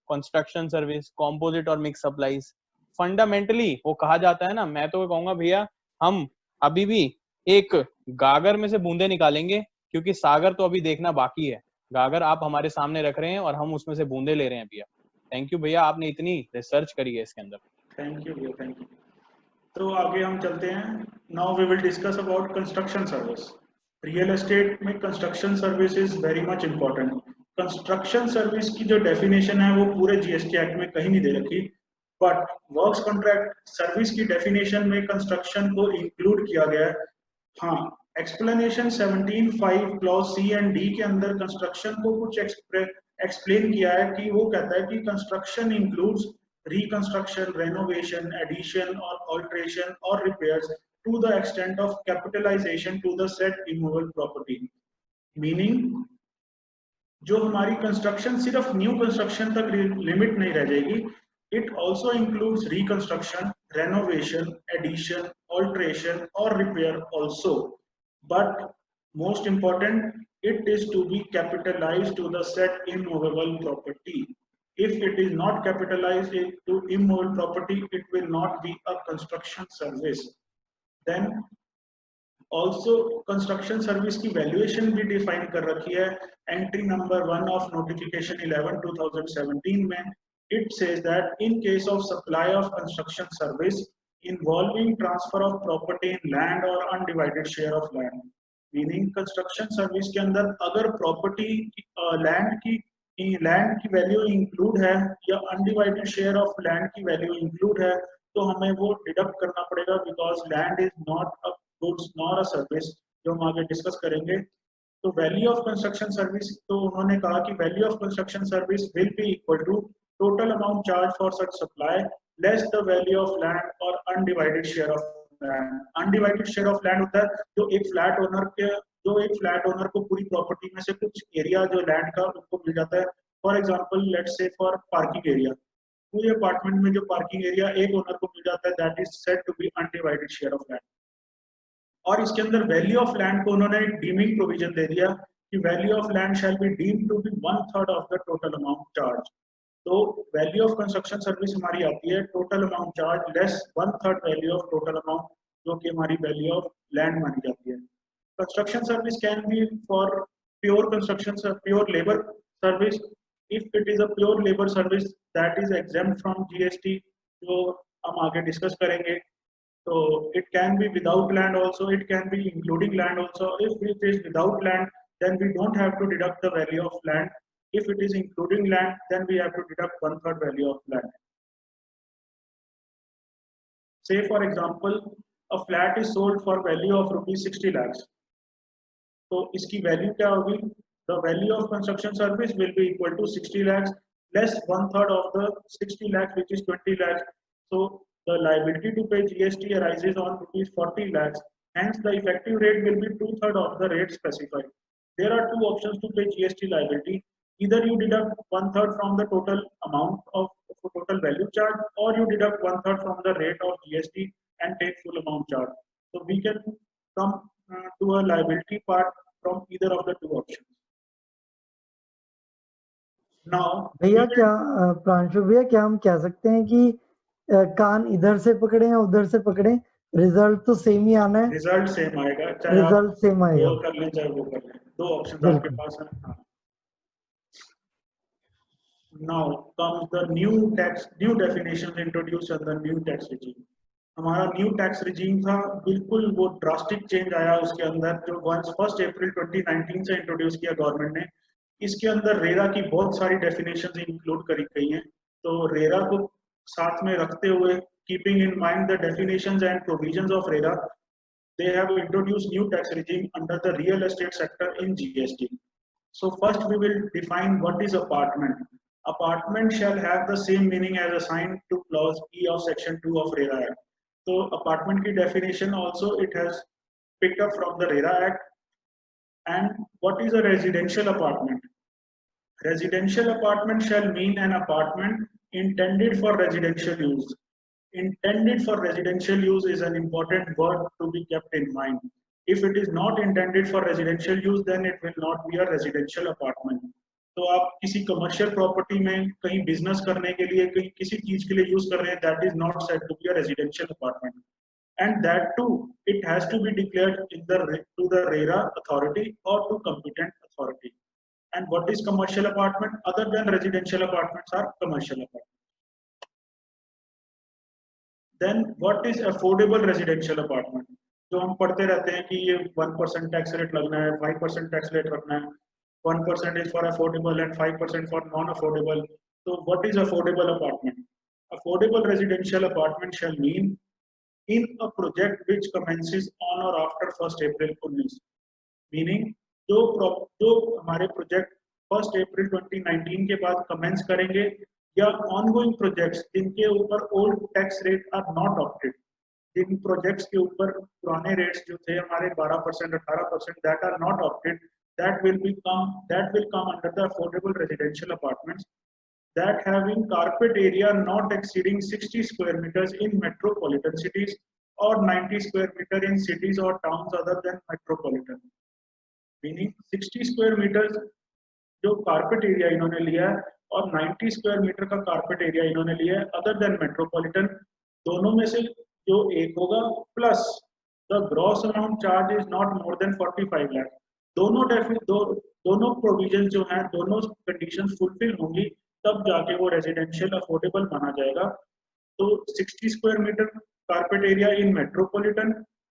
construction service, composite और मिक्स सप्लाईज। फंडामेंटली वो कहा जाता है ना, मैं तो कहूंगा भैया हम अभी भी एक गागर में से बूंदे निकालेंगे, क्योंकि सागर तो अभी देखना बाकी है। गागर आप हमारे सामने रख रहे हैं और हम उसमें से बूंदे ले रहे हैं भैया। थैंक यू भैया, आपने इतनी रिसर्च करी है इसके अंदर। थैंक यू भैया, थैंक यू। तो आगे हम चलते हैं। Now we will discuss about construction service. Real estate में construction service is very much important. Construction service की जो डेफिनेशन है वो पूरे जीएसटी एक्ट में कहीं नहीं दे रखी, बट वर्क्स कॉन्ट्रैक्ट सर्विस की डेफिनेशन में कंस्ट्रक्शन को इंक्लूड किया गया है। हाँ, explanation 17(5) clause C and D के अंदर कंस्ट्रक्शन को कुछ एक्सप्लेन किया है कि वो कहता है कि construction includes reconstruction, renovation, addition or alteration or repairs to the extent of capitalization to the said immovable property. Meaning, जो हमारी कंस्ट्रक्शन सिर्फ न्यू कंस्ट्रक्शन तक लिमिट नहीं रह जाएगी, it also includes reconstruction, renovation, addition, alteration और repair also, but most important, it is to be capitalized to the said immovable property. If it is not capitalized to immovable property, it will not be a construction service. Then also construction service की valuation भी define कर रखी है entry number 1 of notification 11/2017 में. It says that in case of supply of construction service involving transfer of property in land or undivided share of land, meaning construction service के अंदर अगर property लैंड की वैल्यू इंक्लूड है या अनडिवाइडेड शेयर ऑफ लैंड की वैल्यू इंक्लूड है, तो हमें वो डिडक्ट करना पड़ेगा, because land is not a goods not a service, जो हम आगे डिस्कस करेंगे. तो वैल्यू ऑफ कंस्ट्रक्शन सर्विस, तो उन्होंने कहा कि value of construction service will be equal to total amount charge for such supply less the value of land और undivided share of land. Undivided share of land होता है जो एक फ्लैट ओनर को पूरी प्रॉपर्टी में से कुछ एरिया जो लैंड का उनको मिल जाता है. For example let's say for parking area, पूरे अपार्टमेंट में जो पार्किंग एरिया एक ओनर को मिल जाता है, that is said to be undivided share of land. और इसके अंदर वैल्यू ऑफ लैंड को उन्होंने डीमिंग प्रोविजन दे दिया कि value of land shall be deemed to be 1/3 of the total amount charge. तो वैल्यू ऑफ कंस्ट्रक्शन सर्विस हमारी आती है total amount charge less 1/3 value of total amount, जो कि हमारी वैल्यू ऑफ लैंड मानी जाती है. Construction service can be for pure construction, pure labour service. If it is a pure labor service, that is exempt from GST, जो हम आगे डिस्कस करेंगे. So it can be without land also, it can be including land also. If it is without land, then we don't have to deduct the value of land. If it is including land, then we have to deduct 1/3 value of land. Say for example, a flat is sold for value of ₹60 lakhs. तो इसकी वैल्यू क्या होगी? The value of construction service will be equal to 60 lakhs less 1/3 of the 60 lakhs, which is 20 lakhs. So the liability to pay GST arises on ₹40 lakhs. Hence, the effective rate will be 2/3 of the rate specified. There are two options to pay GST liability. Either you deduct 1/3 from the total amount of total value charge, or you deduct 1/3 from the rate of GST and take full amount charge. So we can come to a liability part from either of the two options. भैया क्या प्रांशु भैया, क्या हम कह सकते हैं कि कान इधर से पकड़े या उधर से पकड़े, रिजल्ट तो सेम ही आना है? रिजल्ट सेम आएगा, चाहे रिजल्ट सेम आएगा, वो कर लें चाहे वो कर लें, दो ऑप्शंस आपके पास हैं. Now comes the new definitions introduced in the new tax regime. हमारा न्यू टैक्स रिजीम था, बिल्कुल वो ड्रास्टिक चेंज आया उसके अंदर, जो 1 अप्रैल 2019 से इंट्रोड्यूस किया गवर्नमेंट ने. इसके अंदर रेरा की बहुत सारी डेफिनेशंस इंक्लूड करी गई हैं. तो रेरा को साथ में रखते हुए, keeping in mind the definitions and provisions of RERA, they have introduced new tax regime under the real estate sector in GST. So first we will define what is apartment. Apartment shall have the same meaning as assigned to clause E of section 2 of RERA Act. So apartment की definition also it has picked up from the RERA Act. And what is a residential apartment? Residential apartment shall mean an apartment intended for residential use. Intended for residential use is an important word to be kept in mind. If it is not intended for residential use, then it will not be a residential apartment. तो आप किसी commercial property में कहीं business करने के लिए कहीं किसी चीज के लिए use कर रहे हैं, that is not said to be a residential apartment. And that too, it has to be declared to the RERA authority or to competent authority. And what is commercial apartment? Other than residential apartments are commercial apartments. Then what is affordable residential apartment? जो हम पढ़ते रहते हैं कि ये 1% टैक्स रेट लगना है, 5% टैक्स रेट रखना है, 1% is for affordable and 5% for non-affordable. So what is affordable apartment? Affordable residential apartment shall mean in a project which commences on or after 1st April 19, meaning जो हमारे प्रोजेक्ट 1st April 2019 के बाद कमेंस करेंगे या ऑनगोइंग प्रोजेक्ट्स जिनके ऊपर old tax rate are not opted, जिन प्रोजेक्ट्स के ऊपर पुराने रेट्स जो थे हमारे 12% 18% that are not opted, that will come under the affordable residential apartments that having carpet area not exceeding 60 square meters in metropolitan cities or 90 square meter in cities or towns other than metropolitan. Meaning 60 square meters जो कारपेट एरिया इन्होंने लिया है और 90 स्क्वायर मीटर का कारपेट एरिया इन्होंने लिया है अदर देन मेट्रोपॉलिटन, दोनों में से जो एक होगा plus the gross amount charge is not more than 45 lakh. दोनों प्रोविजन जो हैं, दोनों कंडीशंस फुलफिल होंगी तब जाके वो रेजिडेंशियल अफोर्डेबल माना जाएगा. तो 60 square metre carpet area in metropolitan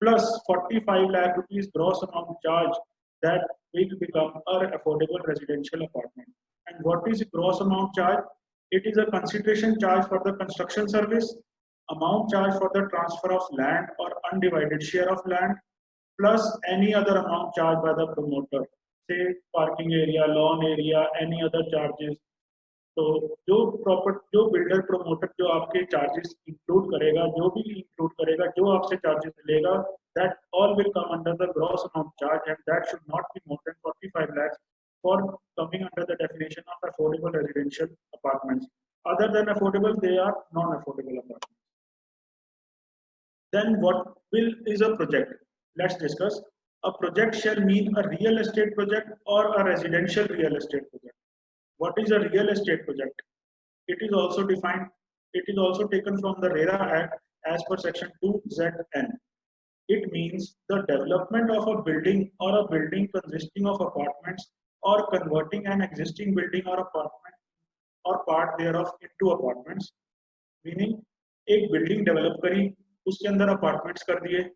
plus 45 lakh rupees gross amount charge, that will become an affordable residential apartment. And what is gross amount charge? It is a consideration charge for the construction service, amount charge for the transfer of land or undivided share of land, plus any other amount charged by the promoter, say parking area, lawn area, any other charges. तो जो बिल्डर प्रोमोटर जो आपके चार्जेस इंक्लूड करेगा, जो भी इंक्लूड करेगा, जो आपसे चार्जेस लेगा, that all will come under the gross amount charge and that should not be more than 45 lakhs for coming under the definition of affordable residential apartments. Other than affordable, they are non-affordable apartments. Then what is a project? Let's discuss. A project shall mean a real estate project or a residential real estate project. What is a real estate project? It is also defined, it is also taken from the RERA Act as per section 2ZN. It means the development of a building or a building consisting of apartments or converting an existing building or apartment or part thereof into apartments. Meaning एक building develop करी, उसके अंदर apartments कर दिए,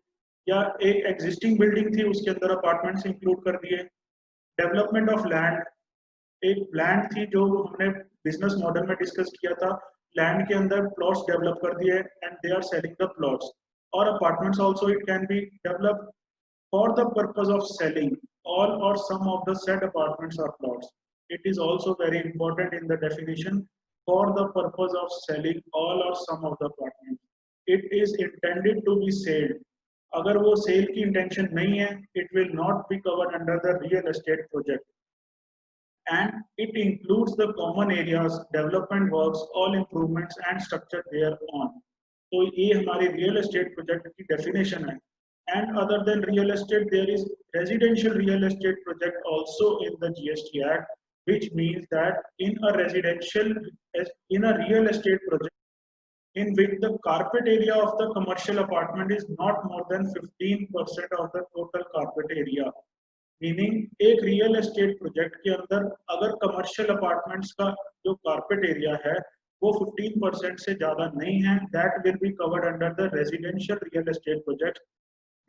या एक existing building थी उसके अंदर apartments include कर दिए. Development of land, एक लैंड थी जो हमने बिजनेस मॉडल में डिस्कस किया था, लैंड के अंदर प्लॉट्स डेवलप कर दिए and they are selling the plots. और apartments also it can be developed for the purpose of selling all or some of the said apartments or plots. It is also very important in the definition for the purpose of selling all or some of the apartments. It is intended to be sold. अगर वो सेल की इंटेंशन नहीं है, it will not be covered under the real estate project. And it includes the common areas, development works, all improvements and structure thereon. तो ये हमारी real estate project की definition है. And other than real estate, there is residential real estate project also in the GST Act, which means that in a real estate project in which the carpet area of the commercial apartment is not more than 15% of the total carpet area. Meaning एक real estate project के अंदर अगर commercial apartments का जो carpet area है वो 15% से ज़्यादा नहीं है, that will be covered under the residential real estate project.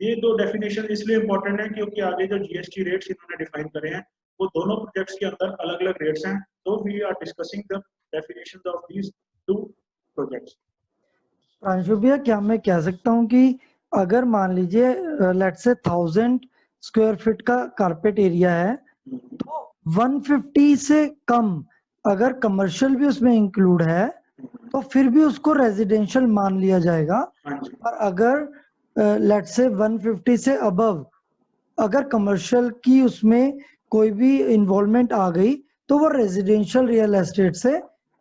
ये दो डेफिनेशन इसलिए इंपॉर्टेंट है क्योंकि आगे जो जीएसटी रेट्स इन्होंने डिफाइन करे हैं वो दोनों प्रोजेक्ट्स के अंदर अलग अलग रेट्स हैं. तो we are discussing the definitions of these two projects. Pranshu भैया, क्या मैं कह सकता हूँ कि अगर मान लीजिए लेट्स से 1000 स्क्वायर फीट का कारपेट एरिया है तो 150 से कम अगर कमर्शियल भी उसमें इंक्लूड है तो फिर भी उसको रेजिडेंशियल मान लिया जाएगा. और अगर लेट्स से 150 से अबव अगर कमर्शियल की उसमें कोई भी इन्वॉल्वमेंट आ गई तो वो रेजिडेंशियल रियल एस्टेट से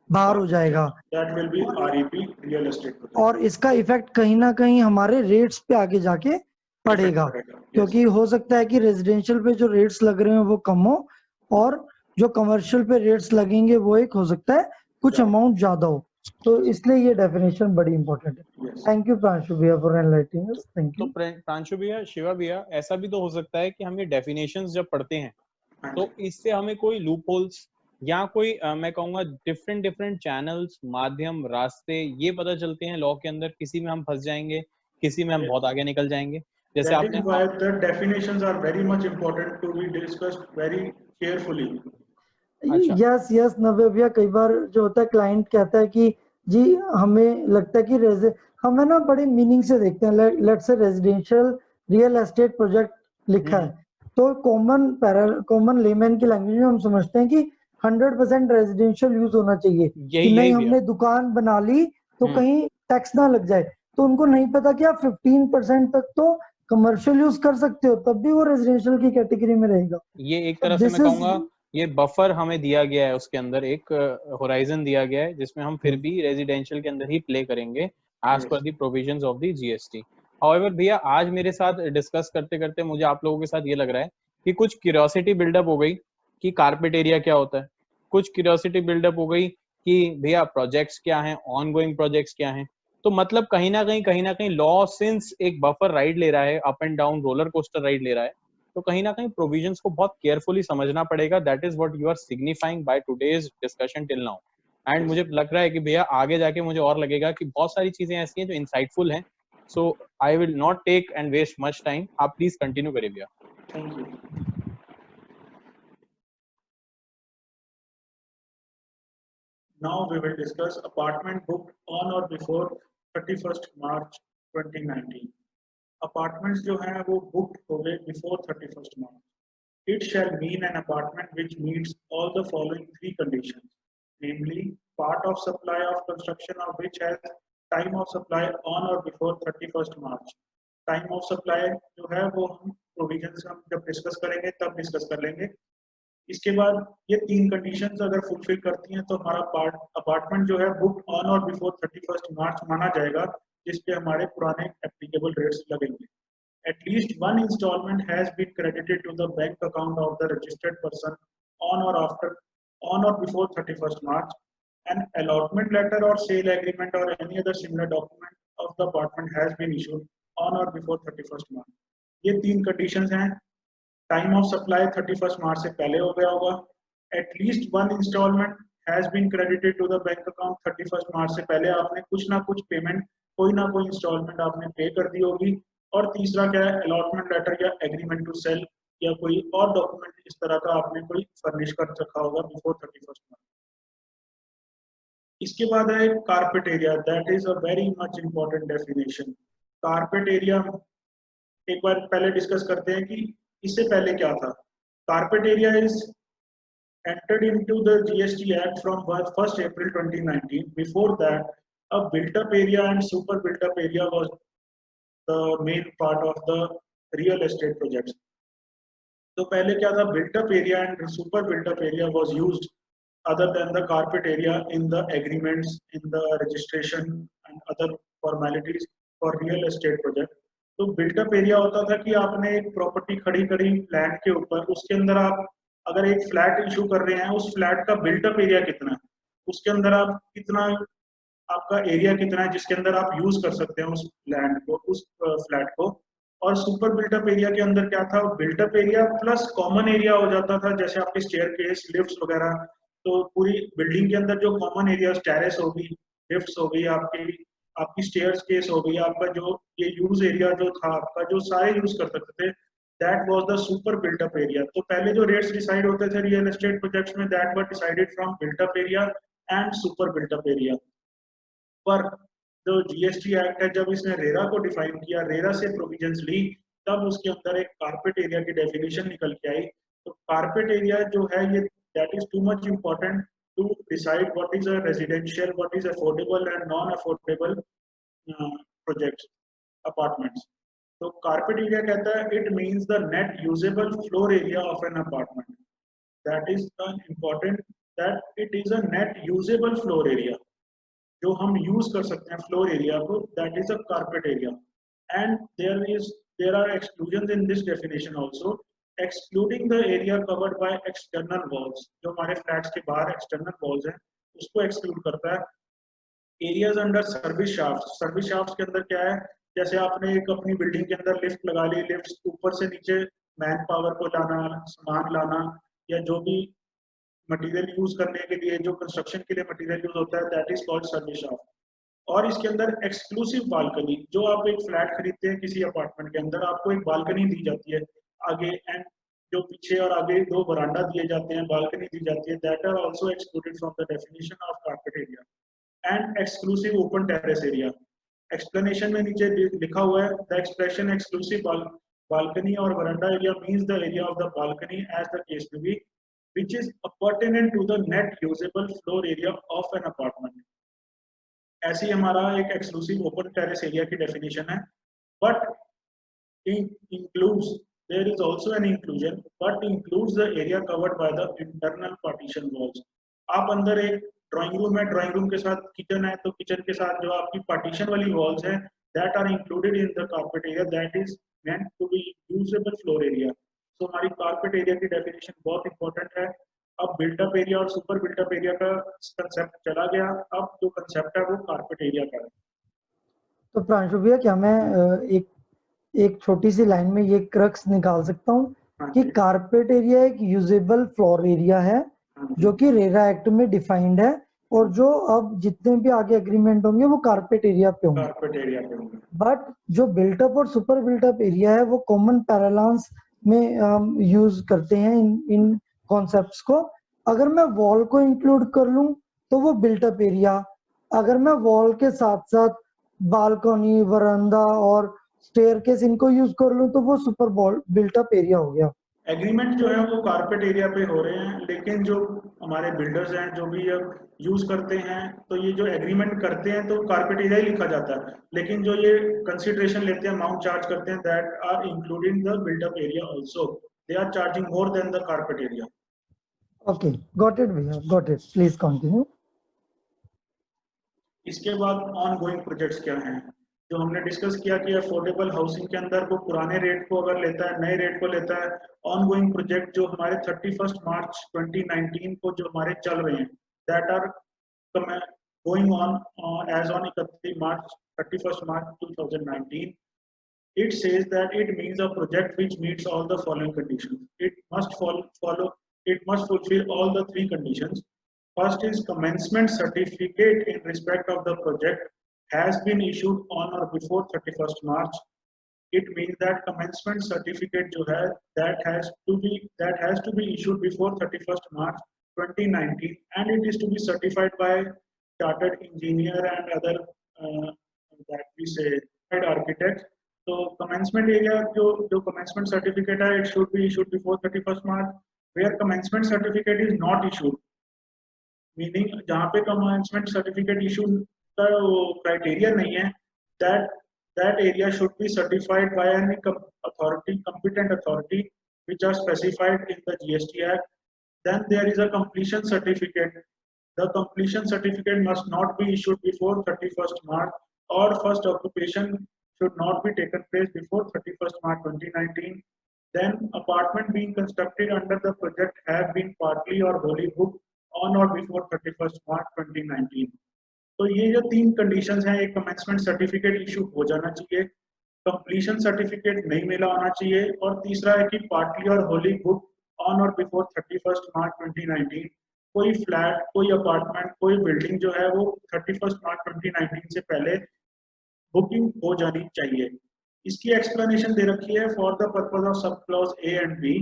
बाहर हो जाएगा। That will be REP, real estate project. और इसका इफेक्ट कहीं ना कहीं हमारे रेट्स पे आगे जाके पड़ेगा, पड़ेगा, yes. क्योंकि हो सकता है कि रेजिडेंशियल पे जो रेट्स लग रहे हैं वो कम हो और जो कमर्शियल पे रेट्स लगेंगे वो एक हो सकता है कुछ अमाउंट ज्यादा हो। तो इसलिए ये डेफिनेशन बड़ी इंपॉर्टेंट है। Yes. थैंक यू प्रांशु भैया फॉर एनलाइटनिंग अस। थैंक तो यू। प्रांशु भैया, शिवा भैया, ऐसा भी तो हो सकता है कि हम ये डेफिनेशंस जब पढ़ते हैं हाँ तो जी, इससे हमें कोई लूप होल्स या कोई मैं कहूंगा डिफरेंट चैनल्स, माध्यम, रास्ते ये पता चलते हैं लॉ के अंदर, किसी में हम फंस जाएंगे, किसी में हम Yes. बहुत आगे निकल जाएंगे। जैसे That आपने is why the definitions are very much important to be discussed very carefully. अच्छा, यस यस नव्य भैया, कई बार जो होता है क्लाइंट कहता है कि जी हमें लगता है कि हमें ना बड़े मीनिंग से देखते हैं। लेट से रेजिडेंशियल रियल एस्टेट प्रोजेक्ट लिखा है तो कॉमन लेमैन की लैंग्वेज में हम समझते हैं कि 100% रेजिडेंशियल यूज होना चाहिए, कि यही नहीं यही हमने भैया। दुकान बना ली तो कहीं टैक्स ना लग जाए। तो उनको नहीं पता कि आप 15% तक तो कमर्शियल यूज कर सकते हो, तब भी वो रेजिडेंशियल की कैटेगरी में रहेगा। ये एक तो तरह से दिस मैं इज कहूंगा ये बफर हमें दिया गया है, उसके अंदर एक होराइजन दिया गया है जिसमें हम फिर भी रेजिडेंशियल के अंदर ही प्ले करेंगे एज Yes. पर दी provisions of the GST. However भैया, आज मेरे साथ डिस्कस करते करते मुझे आप लोगों के साथ ये लग रहा है कि कुछ क्यूरियोसिटी बिल्डअप हो गई कि कारपेट एरिया क्या होता है, कुछ क्यूरियोसिटी बिल्डअप हो गई कि भैया प्रोजेक्ट्स क्या हैं, ऑन गोइंग प्रोजेक्ट्स क्या हैं। तो मतलब कहीं ना कहीं लॉ सिंस एक बफर राइड ले रहा है, up and down roller coaster ride ले रहा है, तो कहीं ना कहीं प्रोविजंस को बहुत केयरफुली समझना पड़ेगा। That is what you are signifying by today's discussion till now. And मुझे लग रहा है कि भैया आगे जाके मुझे और लगेगा कि बहुत सारी चीजें ऐसी हैं जो इंसाइटफुल हैं। So I will not take and waste much time, आप प्लीज कंटिन्यू करिए भैया। Thank you. Now we will discuss apartment booked on or before 31st March 2019. Apartments जो हैं वो booked हो गए before 31st March. It shall mean an apartment which meets all the following three conditions, namely part of supply of construction of which has time of supply on or before 31st March. Time of supply जो है वो हम provisions हम जब discuss करेंगे तब discuss कर लेंगे। इसके बाद ये तीन कंडीशंस अगर फुलफिल करती हैं तो हमारा अपार्टमेंट जो है बुक ऑन और बिफोर 31st मार्च माना जाएगा, जिस पे हमारे पुराने एप्लीकेबल रेट्स लगेंगे। At least one installment has been credited to the bank account of the registered person on or before 31st March. An allotment letter or sale agreement or any other similar document of the apartment has been issued on or before 31st March. ये तीन कंडीशंस हैं। Time of supply 31st March से पहले हो गया होगा। At least one instalment has been credited to the bank account 31st March से पहले आपने कुछ ना कुछ पेमेंट, कोई ना कोई इंस्टॉलमेंट आपने पे कर दी होगी। और तीसरा क्या है, अलॉटमेंट लेटर या एग्रीमेंट टू सेल या कोई और डॉक्यूमेंट इस तरह का आपने कोई फर्निश कर रखा होगा बिफोर 31st मार्च। इसके बाद है carpet area, that is a very much important definition. Carpet area एक बार पहले डिस्कस करते हैं कि इससे पहले क्या था। Carpet area is entered into the GST Act from 1st April 2019. Before that, a built-up area and super built-up area was the main part of the real estate projects. तो पहले क्या था, built-up area and super built-up area was used other than the carpet area in the agreements, in the registration and other formalities for real estate project. तो बिल्टअप एरिया होता था कि आपने एक प्रॉपर्टी खड़ी करी लैंड के ऊपर, उसके अंदर आप अगर एक फ्लैट इशू कर रहे हैं, उस फ्लैट का बिल्टअप एरिया कितना है, उसके अंदर आप कितना, आपका एरिया कितना है जिसके अंदर आप यूज कर सकते हैं उस लैंड को, उस फ्लैट को। और सुपर बिल्टअप एरिया के अंदर क्या था, built up area plus common area हो जाता था, जैसे आपके स्टेयर केस, लिफ्ट वगैरह। तो पूरी बिल्डिंग के अंदर जो कॉमन एरिया, टेरेस होगी, लिफ्ट हो गई, आपकी स्टेयर्स केस हो गई, आपका जो ये यूज एरिया जो था आपका, जो सारे यूज कर सकते थे, that was the super built up area. तो पहले जो रेट्स डिसाइड होते थे रियल एस्टेट प्रोजेक्ट्स में, that were decided from built up area and super built up area. पर जो जीएसटी एक्ट है, जब इसने रेरा को डिफाइन किया, रेरा से प्रोविजंस ली, तब उसके अंदर एक कारपेट एरिया की डेफिनेशन निकल के आई। तो कारपेट एरिया जो है ये, that is too much important to decide what is a residential, what is affordable and non-affordable projects, apartments. तो carpet area कहता है it means the net usable floor area of an apartment. that is important, that it is a net usable floor area, जो हम यूज कर सकते हैं फ्लोर एरिया को, that is a carpet area. And there are exclusion in this definition also, excluding the area covered by external walls. जो हमारे फ्लैट्स के बाहर एक्सटर्नल वॉल्स हैं उसको एक्सक्लूड करता है. Areas under service shaft. Service shaft के अंदर क्या है, जैसे आपने एक अपनी बिल्डिंग के अंदर लिफ्ट लगा ली, लिफ्ट ऊपर से नीचे मैन पावर को लाना, सामान लाना, या जो भी मटेरियल यूज करने के लिए, जो कंस्ट्रक्शन के लिए मटेरियल यूज होता है, that is called service shaft. और इसके अंदर एक्सक्लूसिव बालकनी, जो आप एक फ्लैट खरीदते हैं किसी अपार्टमेंट के अंदर, आपको एक बालकनी दी जाती है आगे, एंड जो पीछे और आगे दो वरांडा दिए जाते हैं, बालकनी दी जाती है, that are also excluded from the definition of carpet area. And exclusive open terrace area. Explanation में नीचे लिखा हुआ है, द एक्सप्रेशन एक्सक्लूसिव बालकनी और veranda area means the area of the balcony as the case may be, which is pertinent to the net usable floor area of an apartment. ऐसी हमारा एक एक्सक्लूसिव ओपन टेरेस एरिया की डेफिनेशन है. But includes, there is also an inclusion, but includes the area covered by the internal partition walls. आप अंदर एक ड्राइंग रूम है, ड्राइंग रूम के साथ किचन है, तो किचन के साथ जो आपकी पार्टीशन वाली वॉल्स हैं, that are included in the carpet area, that is meant to be usable floor area. तो हमारी कारपेट एरिया की डेफिनेशन बहुत इंपॉर्टेंट है. अब बिल्टअप एरिया और सुपर बिल्टअप एरिया का कंसेप्ट चला गया, अब जो कंसेप्ट है वो कारपेट एरिया का है. तो प्रांशु भैया, क्या मैं एक छोटी सी लाइन में ये क्रक्स निकाल सकता हूँ कि कारपेट एरिया एक यूजेबल फ्लोर एरिया है जो कि रेरा एक्ट में डिफाइंड है, और जो अब जितने भी आगे एग्रीमेंट होंगे वो कारपेट एरिया पे होंगे. बट जो बिल्टअप और सुपर बिल्टअप एरिया है वो कॉमन पैरालांस में हम यूज करते हैं इन कॉन्सेप्ट्स को. अगर मैं वॉल को इंक्लूड कर लूं तो वो बिल्टअप एरिया, अगर मैं वॉल के साथ साथ बालकनी, वरांडा और स्टेयरकेस इनको यूज कर लूं तो वो सुपर बिल्टअप एरिया हो गया. एग्रीमेंट जो है वो कारपेट एरिया पे हो रहे हैं, लेकिन जो हमारे बिल्डर्स हैं जो भी यूज करते हैं, तो ये जो एग्रीमेंट करते हैं तो कारपेट एरिया ही लिखा जाता है, लेकिन जो ये कंसिडरेशन लेते हैं, अमाउंट चार्ज करते हैं, that are including the built up area also. They are charging more than the carpet area. Okay, got it भैया, गॉट इट. Please continue. इसके बाद ऑन गोइंग प्रोजेक्ट्स क्या हैं, जो हमने डिस्कस किया कि अफोर्डेबल हाउसिंग के अंदर वो पुराने रेट को अगर लेता है, नए रेट को लेता है. ऑन गोइंग प्रोजेक्ट जो हमारे 31 मार्च 2019 को जो हमारे चल रहे हैं, that are going on as on 31 March 2019. It says that it means a project which meets all the following conditions. It must fulfill all the three conditions. First is commencement certificate in respect of the project has been issued on or before 31st March. It means that commencement certificate जो है that has to be issued before 31st March 2019, and it is to be certified by chartered engineer and other that we say architects. तो commencement area जो commencement certificate है, it should be issued before 31st March. Where commencement certificate is not issued, meaning जहाँ पे commencement certificate issue का criteria नहीं है, that area should be certified by any competent authority which are specified in the GST Act. Then there is a completion certificate. The completion certificate must not be issued before 31st March, or first occupation should not be taken place before 31st March 2019. Then apartment being constructed under the project have been partly or wholly booked on or before 31st March 2019. तो ये जो तीन कंडीशंस हैं, एक कमेंसमेंट सर्टिफिकेट इशू हो जाना चाहिए, कंप्लीशन सर्टिफिकेट नहीं मिला होना चाहिए, और तीसरा है कि पार्टली और होली बुक ऑन और बिफोर 31st मार्च 2019. कोई फ्लैट, कोई अपार्टमेंट, कोई बिल्डिंग जो है वो 31st मार्च 2019 से पहले बुकिंग हो जानी चाहिए. इसकी एक्सप्लेनेशन दे रखी है for the purpose of sub clause A and B.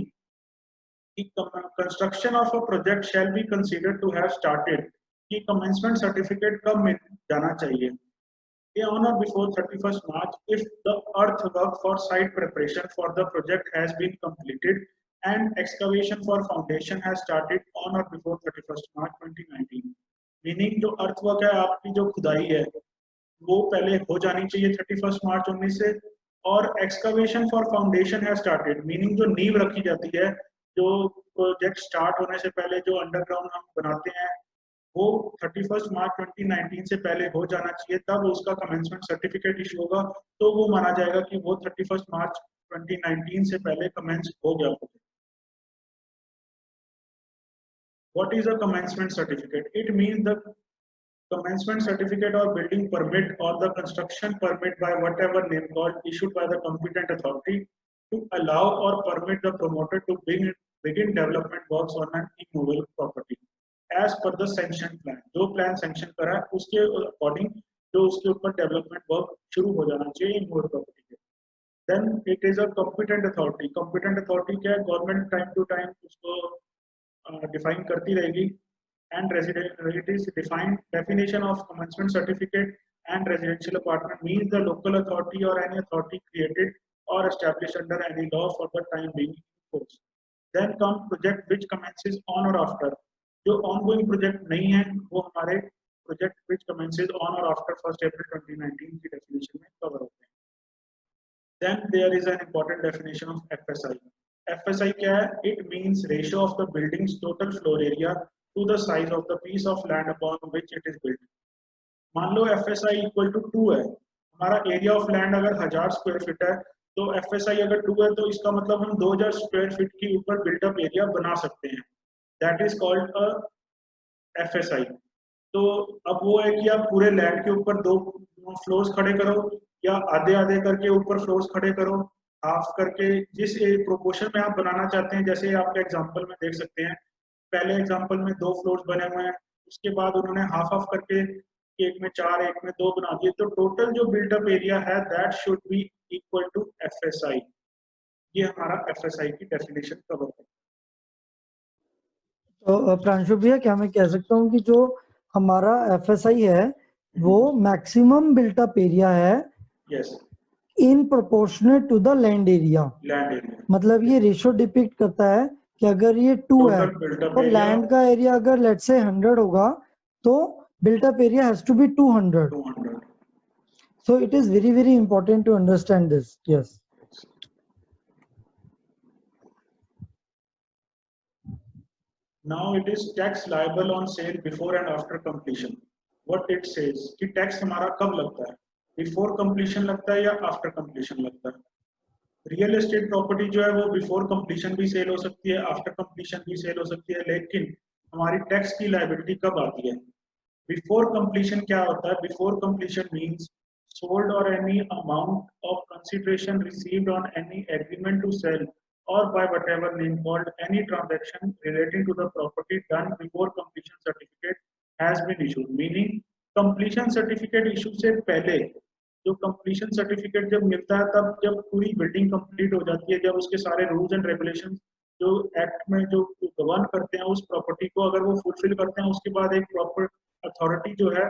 Construction of a project shall be considered to have started, कि कमेंसमेंट सर्टिफिकेट कब मिल जाना चाहिए, on or before 31st March if the earthwork for site preparation for the project has been completed and excavation for foundation has started on or before 31st March 2019. Meaning जो earthwork है, आपकी जो खुदाई है वो पहले हो जानी चाहिए 31st मार्च 19 से, और excavation for foundation has started, meaning जो नींव रखी जाती है जो प्रोजेक्ट स्टार्ट होने से पहले जो अंडरग्राउंड हम बनाते हैं वो 31 मार्च 2019 से पहले हो जाना चाहिए, तब उसका कमेंसमेंट सर्टिफिकेट इशू होगा, तो वो माना जाएगा कि वो 31 मार्च 2019 से पहले कमेंस हो गया project. What is a commencement certificate? It means the commencement certificate or building permit or the construction permit by whatever name called issued by the competent authority to allow or permit the promoter to begin development works on an immovable property as per the sanction plan. जो plan sanction करा है उसके according जो उसके ऊपर development work शुरू हो जाना चाहिए immovable property के। Then it is a competent authority. Competent authority क्या है? Government time to time उसको define करती रहेगी। And it is defined definition of commencement certificate and residential apartment means the local authority or any authority created or established under any law for the time being in force. Then come project which commences on or after. जो ongoing project नहीं है वो हमारे project which commences on or after 1st April 2019 की definition में cover होते हैं। Then there is an important definition of FSI. FSI क्या है? It means ratio of the building's total floor area to the size of the piece of land upon which it is built. मान लो FSI equal to 2 है, हमारा area of land अगर 1000 स्क्वायर फीट है, तो FSI अगर 2 है तो इसका मतलब हम 2000 स्क्वायर फीट के ऊपर बिल्टअप एरिया बना सकते हैं। That is called a FSI. तो अब वो है कि आप पूरे लैंड के ऊपर 2 फ्लोर्स खड़े करो या आधे आधे करके ऊपर फ्लोर्स खड़े करो, हाफ करके जिस प्रोपोर्शन में आप बनाना चाहते हैं। जैसे आपके एग्जांपल में देख सकते हैं, पहले एग्जांपल में 2 फ्लोर्स बने हुए हैं, उसके बाद उन्होंने हाफ हाफ करके एक में 4 एक में 2 बना दिए, तो टोटल जो बिल्टअप एरिया है that should be equal to FSI। ये हमारा FSI की डेफिनेशन कवर है। तो प्रांशु भैया क्या मैं कह सकता हूँ कि जो हमारा FSI है वो मैक्सिमम बिल्टअप एरिया है yes in proportionate to the land area. मतलब ये रेशियो डिपिक्ट करता है कि अगर ये 2 है और लैंड का एरिया अगर लेट्स से 100 होगा तो built up area has to be 200। So it is very very important to understand this. Yes. Now it is tax liable on sale before and after completion. What it says कि टैक्स हमारा कब लगता है? बिफोर कंप्लीशन लगता है या आफ्टर कंप्लीशन लगता है? रियल एस्टेट प्रॉपर्टी जो है वो बिफोर कंप्लीशन भी सेल हो सकती है, आफ्टर कंप्लीशन भी सेल हो सकती है, लेकिन हमारी टैक्स की लायबिलिटी कब आती है? बिफोर कंप्लीशन क्या होता है? Before completion means sold or any amount of consideration received on any agreement to sell or by whatever name called any transaction relating to the property done before completion certificate has been issued. Meaning completion certificate issue से पहले जो completion certificate जब मिलता है तब जब पूरी बिल्डिंग कंप्लीट हो जाती है, जब उसके सारे रूल्स एंड रेगुलेशन जो एक्ट में जो गवर्न करते हैं उस प्रॉपर्टी को अगर वो फुलफिल करते हैं, उसके बाद एक प्रॉपर अथॉरिटी जो है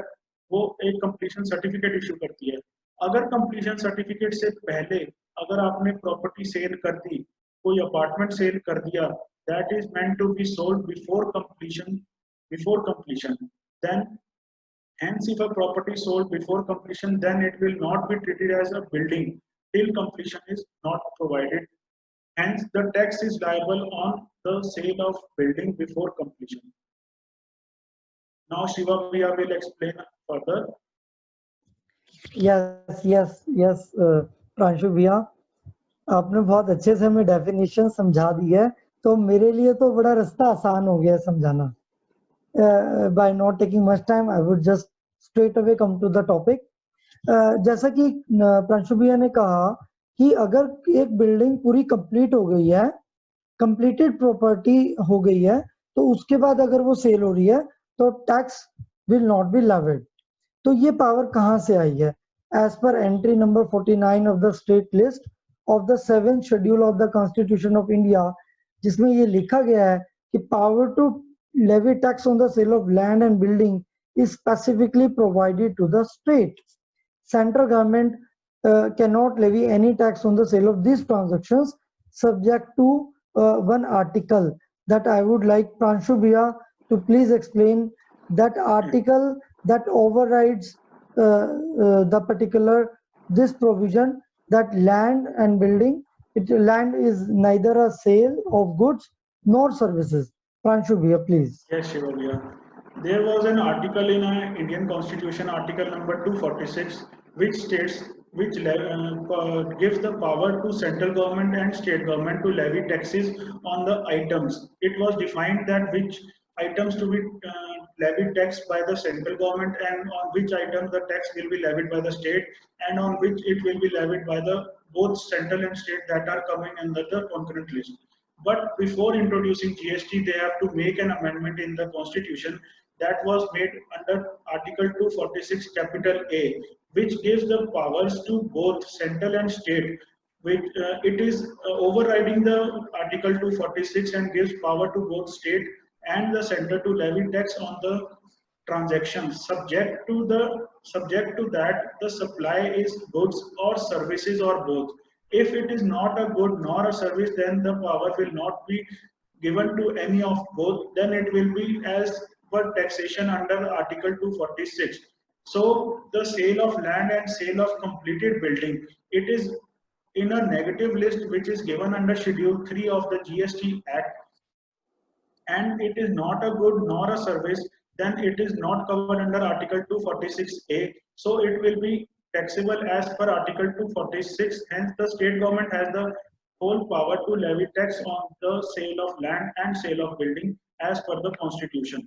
वो एक कंप्लीशन सर्टिफिकेट इशू करती है। अगर कंप्लीशन सर्टिफिकेट से पहले अगर आपने प्रॉपर्टी सेल कर दी, कोई अपार्टमेंट सेल कर दिया, that is meant to be sold before completion then hence if a property sold before completion then it will not be treated as a building till completion is not provided, hence the tax is liable on the sale of building before completion. Now Shiva Bhaiya will explain further. yes Pranshu भैया आपने बहुत अच्छे से हमें डेफिनेशन समझा दी है, तो मेरे लिए तो बड़ा रास्ता आसान हो गया समझाना। by not taking much time I would just straight away come to the topic. जैसा कि प्रांशु भैया ने कहा कि अगर एक बिल्डिंग पूरी कंप्लीट हो गई है, कंप्लीटेड प्रॉपर्टी हो गई है, तो उसके बाद अगर वो सेल हो रही है तो tax will not be levied. तो ये पावर कहाँ से आई है? As per entry number 49 of the state list of the 7th schedule of the constitution of India, जिसमें ये लिखा गया है कि power to levy tax on the sale of land and building is specifically provided to the state. Central government cannot levy any tax on the sale of these transactions subject to one article that I would like Pranshu Bhaiya to please explain that article that overrides the particular this provision that land and building, land is neither a sale of goods nor services. Pranshu Bhaiya, please. Yes, Shiva Bhaiya. There was an article in Indian Constitution, article number 246, which states, gives the power to central government and state government to levy taxes on the items. It was defined that which items to be levied tax by the central government, and on which items the tax will be levied by the state, and on which it will be levied by the both central and state that are coming under the concurrent list. But before introducing GST, they have to make an amendment in the constitution that was made under Article 246 capital A, which gives the powers to both central and state. Which it is overriding the Article 246 and gives power to both state and the center to levy tax on the transactions subject to that the supply is goods or services or both. If it is not a good nor a service, then the power will not be given to any of both. Then it will be as per taxation under Article 246. So the sale of land and sale of completed building, it is in a negative list which is given under Schedule 3 of the GST Act, and it is not a good nor a service, then it is not covered under Article 246A. So it will be taxable as per Article 246. Hence, the state government has the whole power to levy tax on the sale of land and sale of building as per the Constitution.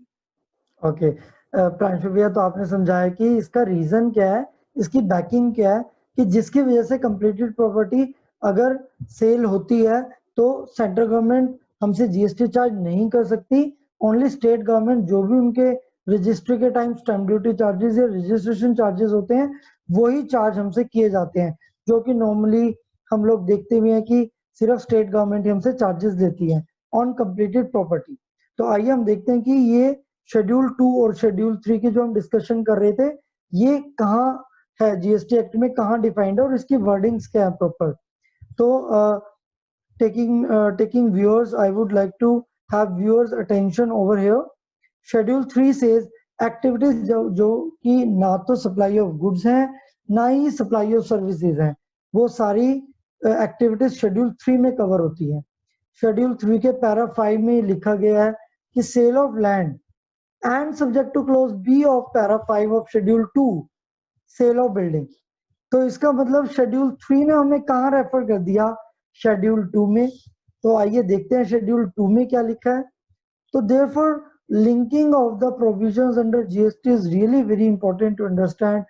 Okay Pranshu भैया, तो आपने समझाया कि इसका रीजन क्या है, इसकी बैकिंग क्या है, कि जिसकी वजह से कंप्लीटेड प्रॉपर्टी अगर सेल होती है तो सेंट्रल गवर्नमेंट हमसे जीएसटी चार्ज नहीं कर सकती. ओनली स्टेट गवर्नमेंट जो भी उनके रजिस्ट्री के टाइम स्टैंप ड्यूटी चार्जेस या रजिस्ट्रेशन चार्जेस होते हैं वही चार्ज हमसे किए जाते हैं, जो कि नॉर्मली हम लोग देखते हुए हैं कि सिर्फ स्टेट गवर्नमेंट ही हमसे चार्जेस देती है ऑन कंप्लीटेड प्रॉपर्टी. तो आइए हम देखते हैं कि ये शेड्यूल 2 और शेड्यूल 3 की जो हम डिस्कशन कर रहे थे ये कहाँ है जीएसटी एक्ट में, कहाँ डिफाइंड है और इसकी वर्डिंग्स क्या है प्रॉपर. तो taking viewers, I would like to have viewers attention over here. Schedule 3 says activities जो कि ना तो सप्लाई ऑफ गुड्स हैं ना ही सप्लाई ऑफ सर्विसेज हैं, वो सारी एक्टिविटीज शेड्यूल 3 में कवर होती है. शेड्यूल 3 के पैरा 5 में लिखा गया है कि sale of land and subject to clause B of para 5 of schedule 2 sale of building. तो इसका मतलब शेड्यूल 3 ने हमें कहाँ रेफर कर दिया, शेड्यूल 2 में. तो आइए देखते हैं शेड्यूल 2 में क्या लिखा है. तो therefore linking of the provisions under GST is really very important to understand,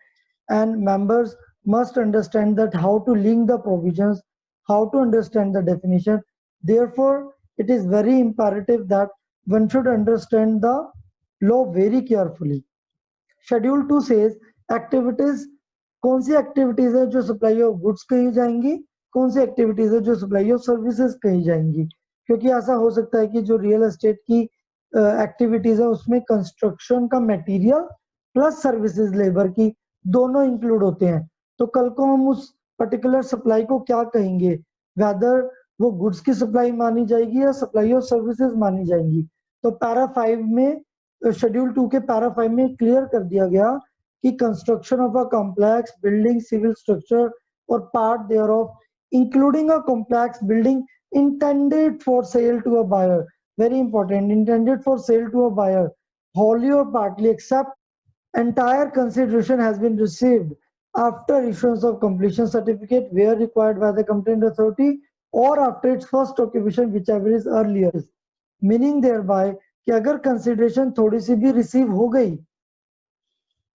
and members must understand that how to link the provisions, how to understand the definition. Therefore it is very imperative that one should understand the law very carefully. Schedule 2 says activities, कौन सी एक्टिविटीज है जो सप्लाई ऑफ गुड्स कही जाएंगी, कौन सी एक्टिविटीज है जो सप्लाई ऑफ सर्विसेज कही जाएंगी. क्योंकि ऐसा हो सकता है कि जो रियल एस्टेट की एक्टिविटीज है उसमें कंस्ट्रक्शन का मटेरियल प्लस सर्विसेज लेबर की दोनों इंक्लूड होते हैं. तो कल को हम उस पर्टिकुलर सप्लाई को क्या कहेंगे, वेदर वो गुड्स की सप्लाई मानी जाएगी या सप्लाई ऑफ सर्विसेज मानी जाएंगी. तो पैरा 5 में, शेड्यूल 2 के पैरा 5 में क्लियर कर दिया गया कि construction of a complex building, civil structure और part there of including a complex building intended for sale to a buyer, very important, intended for sale to a buyer wholly or partly except entire consideration has been received after issuance of completion certificate where required by the competent authority or after its first occupation, whichever is earlier. Meaning thereby कि अगर कंसिडरेशन थोड़ी सी भी रिसीव हो गई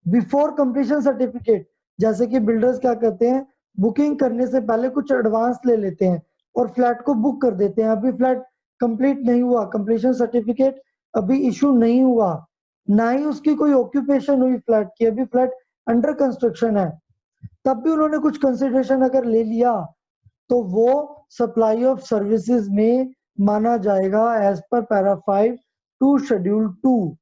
बिफोर कंप्लीशन सर्टिफिकेट, जैसे कि बिल्डर्स क्या करते हैं, बुकिंग करने से पहले कुछ एडवांस ले लेते हैं और फ्लैट को बुक कर देते हैं. अभी फ्लैट कंप्लीट नहीं हुआ, कंप्लीशन सर्टिफिकेट अभी इशू नहीं हुआ, ना ही उसकी कोई ऑक्यूपेशन हुई फ्लैट की, अभी फ्लैट अंडर कंस्ट्रक्शन है, तब भी उन्होंने कुछ कंसिडरेशन अगर ले लिया तो वो सप्लाई ऑफ सर्विसेज में माना जाएगा as per para 5 to schedule 2.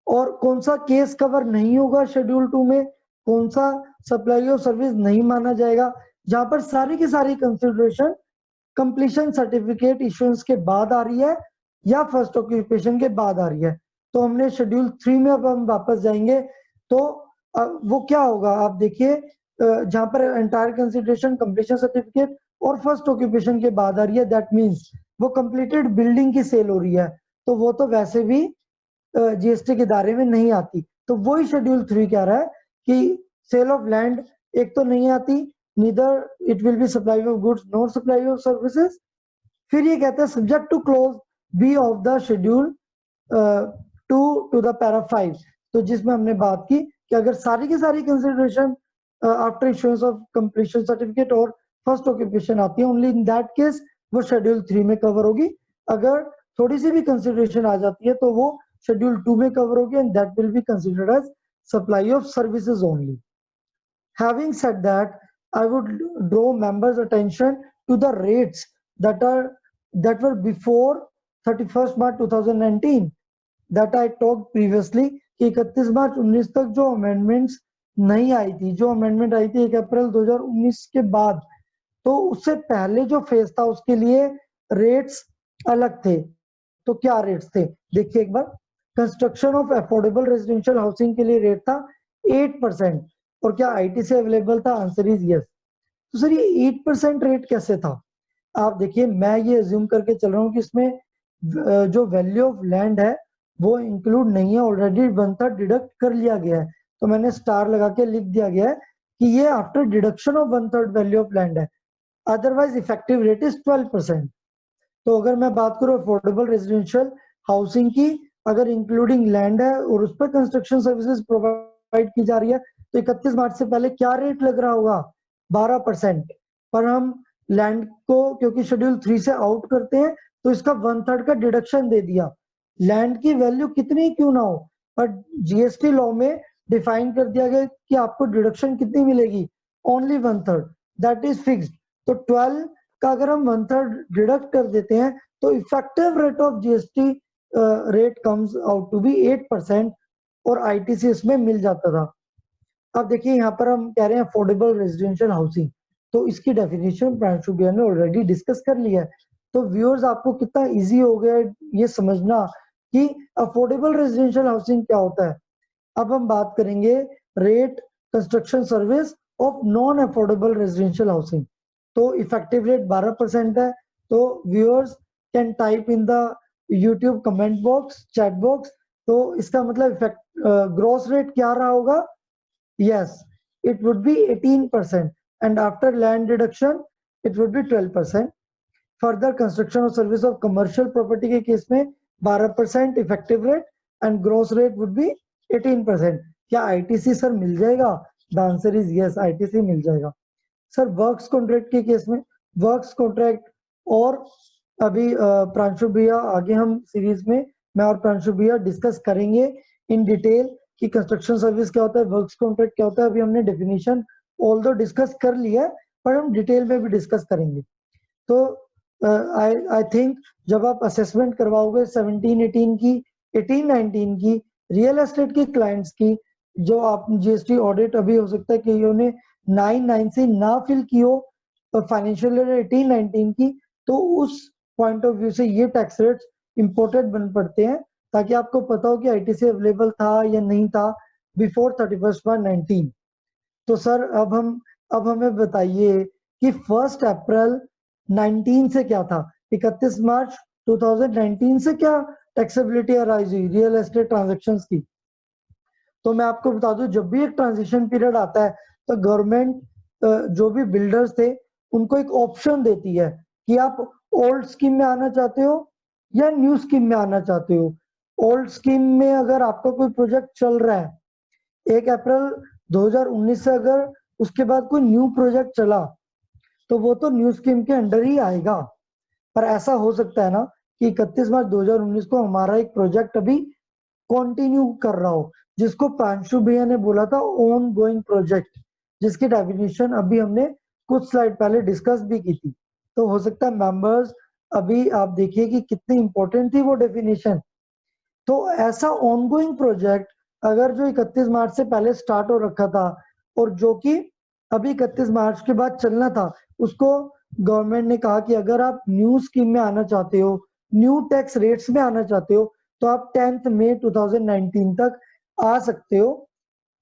और कौन सा केस कवर नहीं होगा शेड्यूल 2 में, कौन सा सप्लाई ऑफ सर्विस नहीं माना जाएगा, जहां पर सारी की सारी कंसिडरेशन कंप्लीशन सर्टिफिकेट इश्यूएंस के बाद आ रही है या फर्स्ट ऑक्यूपेशन के बाद आ रही है. तो हमने शेड्यूल 3 में अब हम वापस जाएंगे तो वो क्या होगा, आप देखिए जहां पर एंटायर कंसिडरेशन कंप्लीशन सर्टिफिकेट और फर्स्ट ऑक्यूपेशन के बाद आ रही है, दैट मींस वो कंप्लीटेड बिल्डिंग की सेल हो रही है, तो वो तो वैसे भी जीएसटी के दायरे में नहीं आती। तो वही शेड्यूल 3 कह रहा है कि सेल ऑफ लैंड एक तो नहीं आती, neither it will be supply of goods not supply of services. फिर ये कहता है subject to clause B of the schedule two the para 5, तो जिसमें हमने बात की कि अगर सारी की सारी consideration after issuance of completion certificate और फर्स्ट ऑक्यूपेशन आती है, ओनली इन दैट केस वो शेड्यूल 3 में कवर होगी। अगर थोड़ी सी भी कंसिडरेशन आ जाती है तो वो शेड्यूल 2 में कवर होगी, and that will be considered as supply of services only. Having said that, I would draw members' attention to the rates that were before 31st March 2019 that I talked previously कि 31 मार्च 19 तक जो अमेंडमेंट्स नहीं आई थी, जो अमेंडमेंट आई थी 1 अप्रैल 2019 के बाद, तो उससे पहले जो फेज था उसके लिए रेट्स अलग थे। तो क्या रेट्स थे देखिए एक बार। Construction of affordable residential housing के लिए रेट था 8%, और क्या आईटीसी अवेलेबल था? Answer is yes. तो सर ये 8% रेट कैसे था? आप देखिए, मैं ये अज्यूम करके चल रहा हूँ कि इसमें जो वैल्यू ऑफ लैंड है वो इंक्लूड नहीं है, ऑलरेडी 1/3 डिडक्ट कर लिया गया है, तो मैंने स्टार लगा के लिख दिया गया है कि ये after deduction of 1/3 value of land है। Otherwise effective rate is 12%। तो अगर मैं बात करूँ अफोर्डेबल रेजिडेंशियल हाउसिंग की, अगर इंक्लूडिंग लैंड है और उस पर कंस्ट्रक्शन सर्विसेज प्रोवाइड की जा रही है, तो 31 मार्च से पहले क्या रेट लग रहा होगा? 12%। पर हम लैंड को क्योंकि शेड्यूल 3 से आउट करते हैं तो इसका 1/3 का डिडक्शन दे दिया। लैंड की वैल्यू कितनी क्यों ना हो, पर जीएसटी लॉ में डिफाइन कर दिया गया कि आपको डिडक्शन कितनी मिलेगी? Only 1/3, that is fixed. तो 12 का अगर हम 1/3 डिडक्ट कर देते हैं तो effective rate of GST rate comes out to be 8%, और आईटीसी इसमें मिल जाता था। अब देखिए यहाँ पर हम कह रहे हैं अफोर्डेबल रेजिडेंशियल हाउसिंग, तो इसकी डेफिनेशन प्रांशु भैया ने ऑलरेडी डिस्कस कर लिया है। तो व्यूअर्स आपको कितना इजी हो गया ये समझना कि अफोर्डेबल रेजिडेंशियल हाउसिंग क्या होता है। अब हम बात करेंगे rate construction service of non affordable residential housing. तो इफेक्टिव रेट 12% है। तो viewers can type in the YouTube comment box, chat box, तो इसका मतलब ग्रॉस रेट क्या रहा होगा? Yes, it would be 18%, and after land deduction, it would be 12%. Further, construction or service of commercial property के केस में 12% effective rate and gross rate would be 18%. क्या ITC सर मिल जाएगा? The answer is yes, ITC मिल जाएगा। सर वर्क्स कॉन्ट्रैक्ट के केस में वर्क्स कॉन्ट्रैक्ट, और अभी प्रांशु भैया आगे हम सीरीज में मैं और प्रांशु भैया डिस्कस करेंगे इन डिटेल कि कंस्ट्रक्शन सर्विस क्या होता है, वर्क्स कॉन्ट्रैक्ट क्या होता है। अभी हमने डेफिनेशन ऑल्दो डिस्कस कर लिया है, पर हम डिटेल में भी डिस्कस करेंगे। तो आई थिंक जब आप असेसमेंट करवाओगे 17-18 की, 18-19 की रियल एस्टेट की क्लाइंट्स की, जो आप जीएसटी ऑडिट अभी हो सकता है कि उन्होंने 9-9 से ना फिल की हो फाइनेंशियल ईयर 18-19 की, तो उस पॉइंट ऑफ व्यू से ये टैक्स रेट्स इंपॉर्टेंट बन पड़ते हैं, ताकि आपको पता हो कि आईटीसी अवेलेबल था या नहीं था बिफोर 31 मार्च 19। तो सर अब हमें बताइए कि 1 अप्रैल 19 से क्या था, 31 मार्च 2019 से क्या टैक्सेबिलिटी अराइज हुई रियल एस्टेट ट्रांजैक्शंस की। तो मैं आपको बता दूं, जब भी एक ट्रांजिशन पीरियड आता है तो गवर्नमेंट जो भी बिल्डर्स थे उनको एक ऑप्शन देती है कि आप ओल्ड स्कीम में आना चाहते हो या न्यू स्कीम में आना चाहते हो। ओल्ड स्कीम में अगर आपका कोई प्रोजेक्ट चल रहा है 1 अप्रैल 2019 से, अगर उसके बाद कोई न्यू प्रोजेक्ट चला तो वो तो न्यू स्कीम के अंडर ही आएगा। पर ऐसा हो सकता है ना कि 31 मार्च 2019 को हमारा एक प्रोजेक्ट अभी कंटिन्यू कर रहा हो, जिसको प्रांशु भैया ने बोला था ऑन गोइंग प्रोजेक्ट, जिसकी डेफिनेशन अभी हमने कुछ स्लाइड पहले डिस्कस भी की थी। तो हो सकता है मेंबर्स अभी आप देखिए कि कितनी इंपॉर्टेंट थी वो डेफिनेशन। तो ऐसा ऑनगोइंग प्रोजेक्ट अगर जो 31 मार्च से पहले स्टार्ट हो रखा था और जो कि अभी 31 मार्च के बाद चलना था, उसको गवर्नमेंट ने कहा कि अगर आप न्यू स्कीम में आना चाहते हो, न्यू टैक्स रेट्स में आना चाहते हो, तो आप 10 मई 2019 तक आ सकते हो।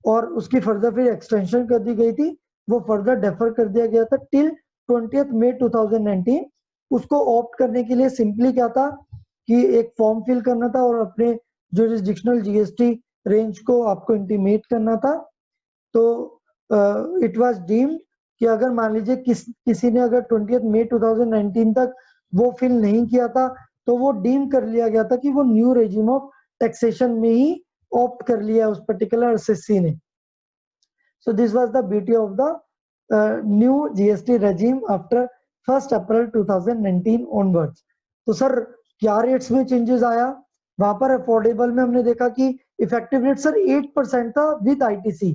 और उसकी फर्दर फिर एक्सटेंशन कर दी गई थी, वो फर्दर डेफर कर दिया गया था टिल 20 मई 2019। उसको ऑप्ट करने के लिए सिंपली क्या था कि एक फॉर्म फिल करना था और अपने जुरिसडिक्शनल जीएसटी रेंज को आपको इंटीमेट करना था। तो इट वाज डीम्ड कि अगर मान लीजिए किसी ने अगर 20 मई 2019 तक वो फिल नहीं किया था तो वो डीम कर लिया गया था कि वो न्यू रेजिम ऑफ टैक्सेशन में ही ऑप्ट कर लिया उस पर्टिकुलर एसएससी ने। So this was the beauty of the new GST regime after 1 April 2019 onwards. तो सर क्या रेट्स में चेंजेस आया? वहां पर अफोर्डेबल में हमने देखा कि इफेक्टिव रेट सर 8% था विद आईटीसी।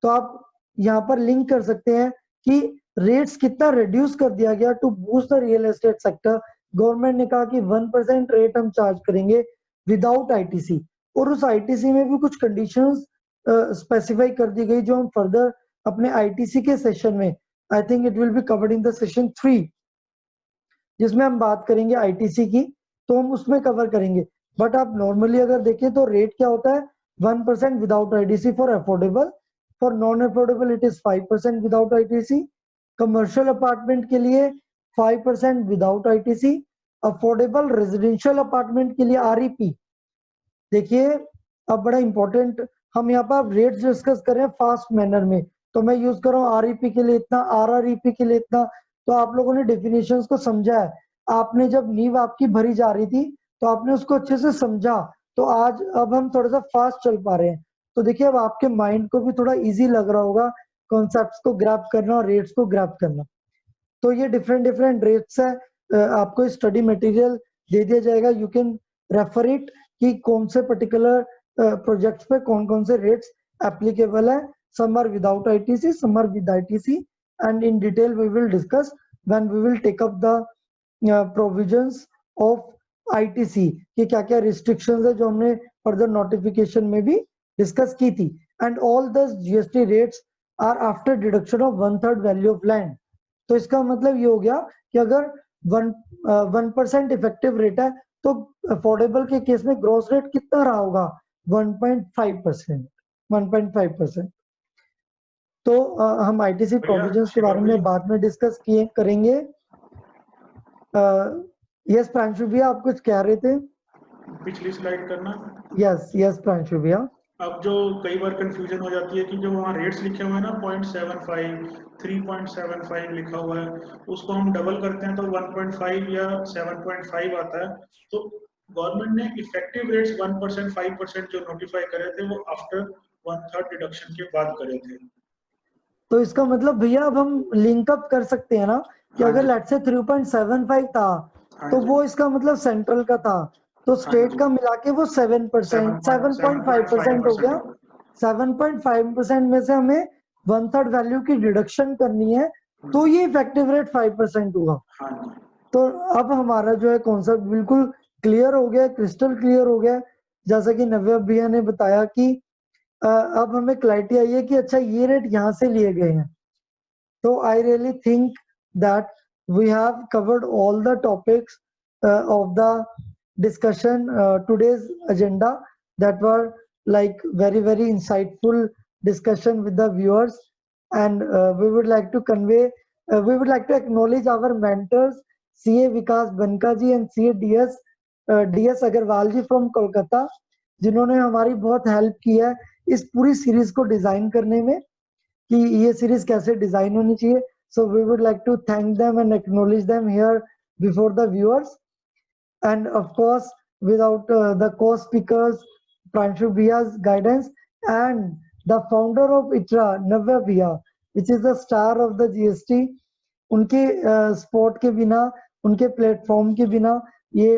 तो आप यहाँ पर लिंक कर सकते हैं कि रेट्स कितना रिड्यूस कर दिया गया to boost the real estate sector. Government ने कहा कि 1% रेट हम चार्ज करेंगे विदाउट आईटीसी, और उस आईटीसी में भी कुछ कंडीशंस स्पेसिफाई कर दी गई जो हम फर्दर अपने आईटीसी के सेशन में, I think it will be covered in the session 3, जिसमें हम बात करेंगे आईटीसी की, तो हम उसमें कवर करेंगे। बट आप नॉर्मली अगर देखें तो रेट क्या होता है 1% without ITC for affordable, for non affordable it is 5% without ITC, commercial apartment के लिए 5% without ITC, affordable residential apartment के लिए आरईपी। देखिए अब बड़ा इंपॉर्टेंट, हम यहाँ पर रेट्स डिस्कस कर रहे हैं फास्ट मैनर में, तो मैं यूज कर रहा हूँ आरईपी के लिए इतना, आरआरईपी के लिए इतना। तो आप लोगों ने डेफिनेशंस को समझा है, आपने जब नींव आपकी भरी जा रही थी तो आपने उसको अच्छे से समझा, तो आज अब हम थोड़ा सा फास्ट चल पा रहे हैं। तो देखिए अब आपके माइंड को भी थोड़ा इजी लग रहा होगा कॉन्सेप्ट्स को ग्रैब करना और रेट्स को ग्रैब करना। तो ये डिफरेंट डिफरेंट रेट्स है, आपको स्टडी मटेरियल दे दिया जाएगा, यू कैन रेफर इट कि कौन से पर्टिकुलर प्रोजेक्ट्स पे कौन कौन से रेट्स एप्लीकेबल है। some are without ITC, some are with ITC, and in detail we will discuss when we will take up the provisions of ITC कि क्या क्या restrictions है जो हमने further notification में भी discuss की थी। and all the GST rates are after deduction of 1/3 value of land। तो इसका मतलब ये हो गया कि अगर 1% इफेक्टिव रेट है तो अफोर्डेबल के केस में ग्रॉस रेट कितना रहा होगा 1.5%। 1.5%। तो हम आईटीसी प्रोविजंस के बारे में बाद में डिस्कस किए करेंगे। यस प्रांशु भैया आप कुछ कह रहे थे? पिछली स्लाइड करना। यस प्रांशु भैया। अब जो कई बार कंफ्यूजन हो जाती है कि जो वहाँ रेट्स लिखे हुए हैं ना 0.75, 3.75 लिखा हुआ है, उसको हम डबल करते हैं तो 1.5 या 7.5 आता है। तो गवर्नमेंट ने इफेक्टिव रेट्स 1%, 5% जो नोटिफाई करे थे वो आफ्टर 1/3 डिडक्शन के बाद करे थे। तो इसका मतलब भैया अब हम लिंक अप कर सकते हैं ना कि अगर लेट्स से 3.75 था तो वो इसका मतलब सेंट्रल का था, तो स्टेट का मिला के वो 7%, 7.5% हो गया। 7.5% में से हमें 1/3 वैल्यू की डिडक्शन करनी है, तो ये इफेक्टिव रेट 5% हुआ। तो अब हमारा जो है कॉन्सेप्ट बिल्कुल क्लियर हो गया, क्रिस्टल क्लियर हो गया। जैसा कि नव्या भैया ने बताया कि अब हमें क्लैरिटी आई है कि अच्छा ये रेट यहाँ से लिए गए हैं। तो I really think that we have covered all the topics of the discussion today's agenda that were like very insightful discussion with the viewers, and we would like to convey, we would like to acknowledge our mentors CA Vikas Banka ji and CA DS Agarwal ji from Kolkata, जिन्होंने हमारी बहुत हेल्प की है इस पूरी सीरीज को डिजाइन करने में कि ये सीरीज कैसे डिजाइन होनी चाहिए। So we would like to thank them and acknowledge them here before the viewers. And of course, without the co-speakers, Pranshu Bhiya's guidance and the founder of ITRA, Navya Bhiya, which is the star of the GST, उनके सपोर्ट के बिना, उनके प्लेटफॉर्म के बिना ये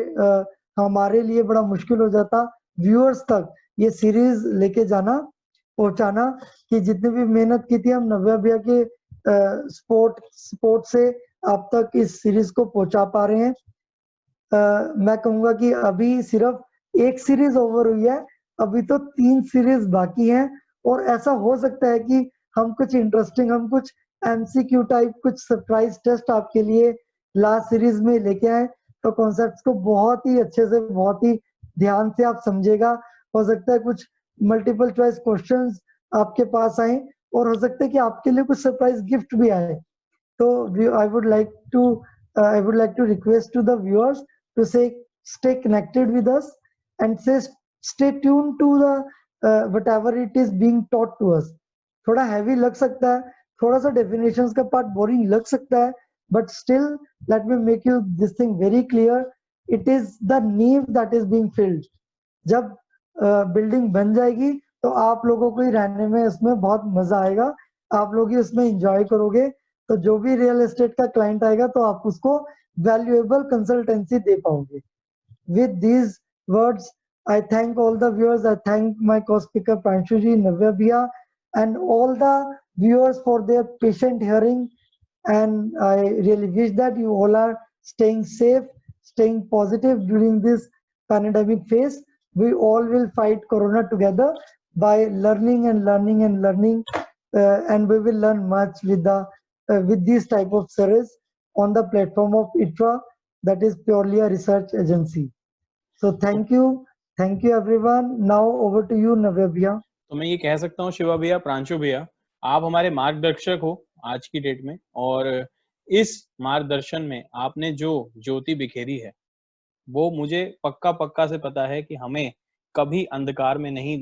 हमारे लिए बड़ा मुश्किल हो जाता व्यूअर्स तक ये सीरीज लेके जाना, पहुंचाना, कि जितनी भी मेहनत की थी हम नव्या भैया के सपोर्ट से आप तक इस सीरीज को पहुंचा पा रहे हैं। मैं कहूंगा कि अभी सिर्फ एक सीरीज ओवर हुई है, अभी तो 3 सीरीज बाकी हैं, और ऐसा हो सकता है कि हम कुछ इंटरेस्टिंग, हम कुछ एमसीक्यू टाइप कुछ सरप्राइज टेस्ट आपके लिए लास्ट सीरीज में लेके आए। तो कॉन्सेप्ट्स को बहुत ही अच्छे से, बहुत ही ध्यान से आप समझेगा। हो सकता है कुछ मल्टीपल चॉइस क्वेश्चंस आपके पास आए, और हो सकता है कि आपके लिए कुछ सरप्राइज गिफ्ट भी आए। तो I would like to I would like to request to the viewers to say stay connected with us and stay tuned to the whatever it is being taught to us. थोड़ा heavy लग सकता है, थोड़ा सा definitions का part boring लग सकता है, but still let me make you this thing very clear. It is the nave that is being filled. जब बिल्डिंग बन जाएगी तो आप लोगों को ही रहने में इसमें बहुत मजा आएगा, आप लोग ही उसमें एंजॉय करोगे. तो जो भी रियल एस्टेट का क्लाइंट आएगा तो आप उसको वैल्यूएबल कंसल्टेंसी दे पाओगे. With these words, I thank all the viewers. I thank my co-speaker Pranshu ji, Navya Bhaiya, and all the viewers for their patient hearing. And I really wish that you all are staying safe, staying positive during this pandemic phase. We all will fight Corona together by learning and learning and learning, and we will learn much with this type of service on the platform of ITRA, that is purely a research agency. So thank you everyone. Now over to you, Navya Bhaiya. तो मैं ये कह सकता हूँ शिवा भैया, प्रांशु भैया, आप हमारे मार्गदर्शक हो आज की डेट में, और इस मार्गदर्शन में आपने जो ज्योति बिखेरी है वो मुझे पक्का से पता है कि हमें कभी अंधकार में नहीं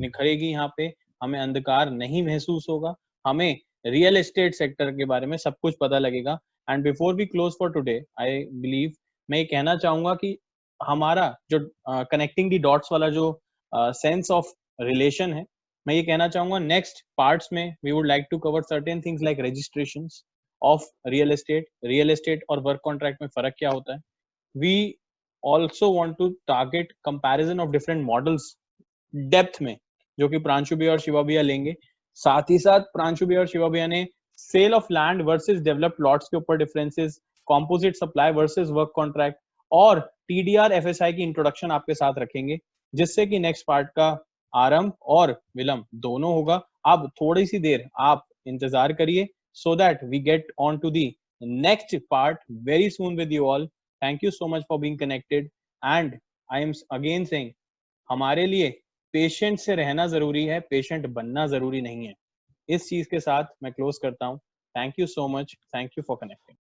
निखरेगी. यहाँ पे हमें अंधकार नहीं महसूस होगा, हमें रियल एस्टेट सेक्टर के बारे में सब कुछ पता लगेगा. And before we close for today, I believe मैं ये कहना चाहूंगा कि हमारा जो कनेक्टिंग दी डॉट्स वाला जो सेंस ऑफ रिलेशन है, मैं ये कहना चाहूंगा नेक्स्ट पार्ट्स में we would like to cover certain things like registrations of real estate और वर्क कॉन्ट्रैक्ट में फर्क क्या होता है. We also want to target comparison of different models depth में, जो कि प्रांशु भैया और शिवा भैया लेंगे. साथ ही साथ प्रांशु भैया और शिवा भैया ने sale of land versus developed lots के ऊपर differences, composite supply versus work contract और टीडीआर एफएसआई की इंट्रोडक्शन आपके साथ रखेंगे, जिससे कि नेक्स्ट पार्ट का आरंभ और विलंब दोनों होगा. अब थोड़ी सी देर आप इंतजार करिए so that we get on to the next part very soon with you all. Thank you so much for being connected, and I am again saying हमारे लिए पेशेंट से रहना जरूरी है, पेशेंट बनना जरूरी नहीं है. इस चीज के साथ मैं क्लोज करता हूँ. Thank you so much, thank you for connecting.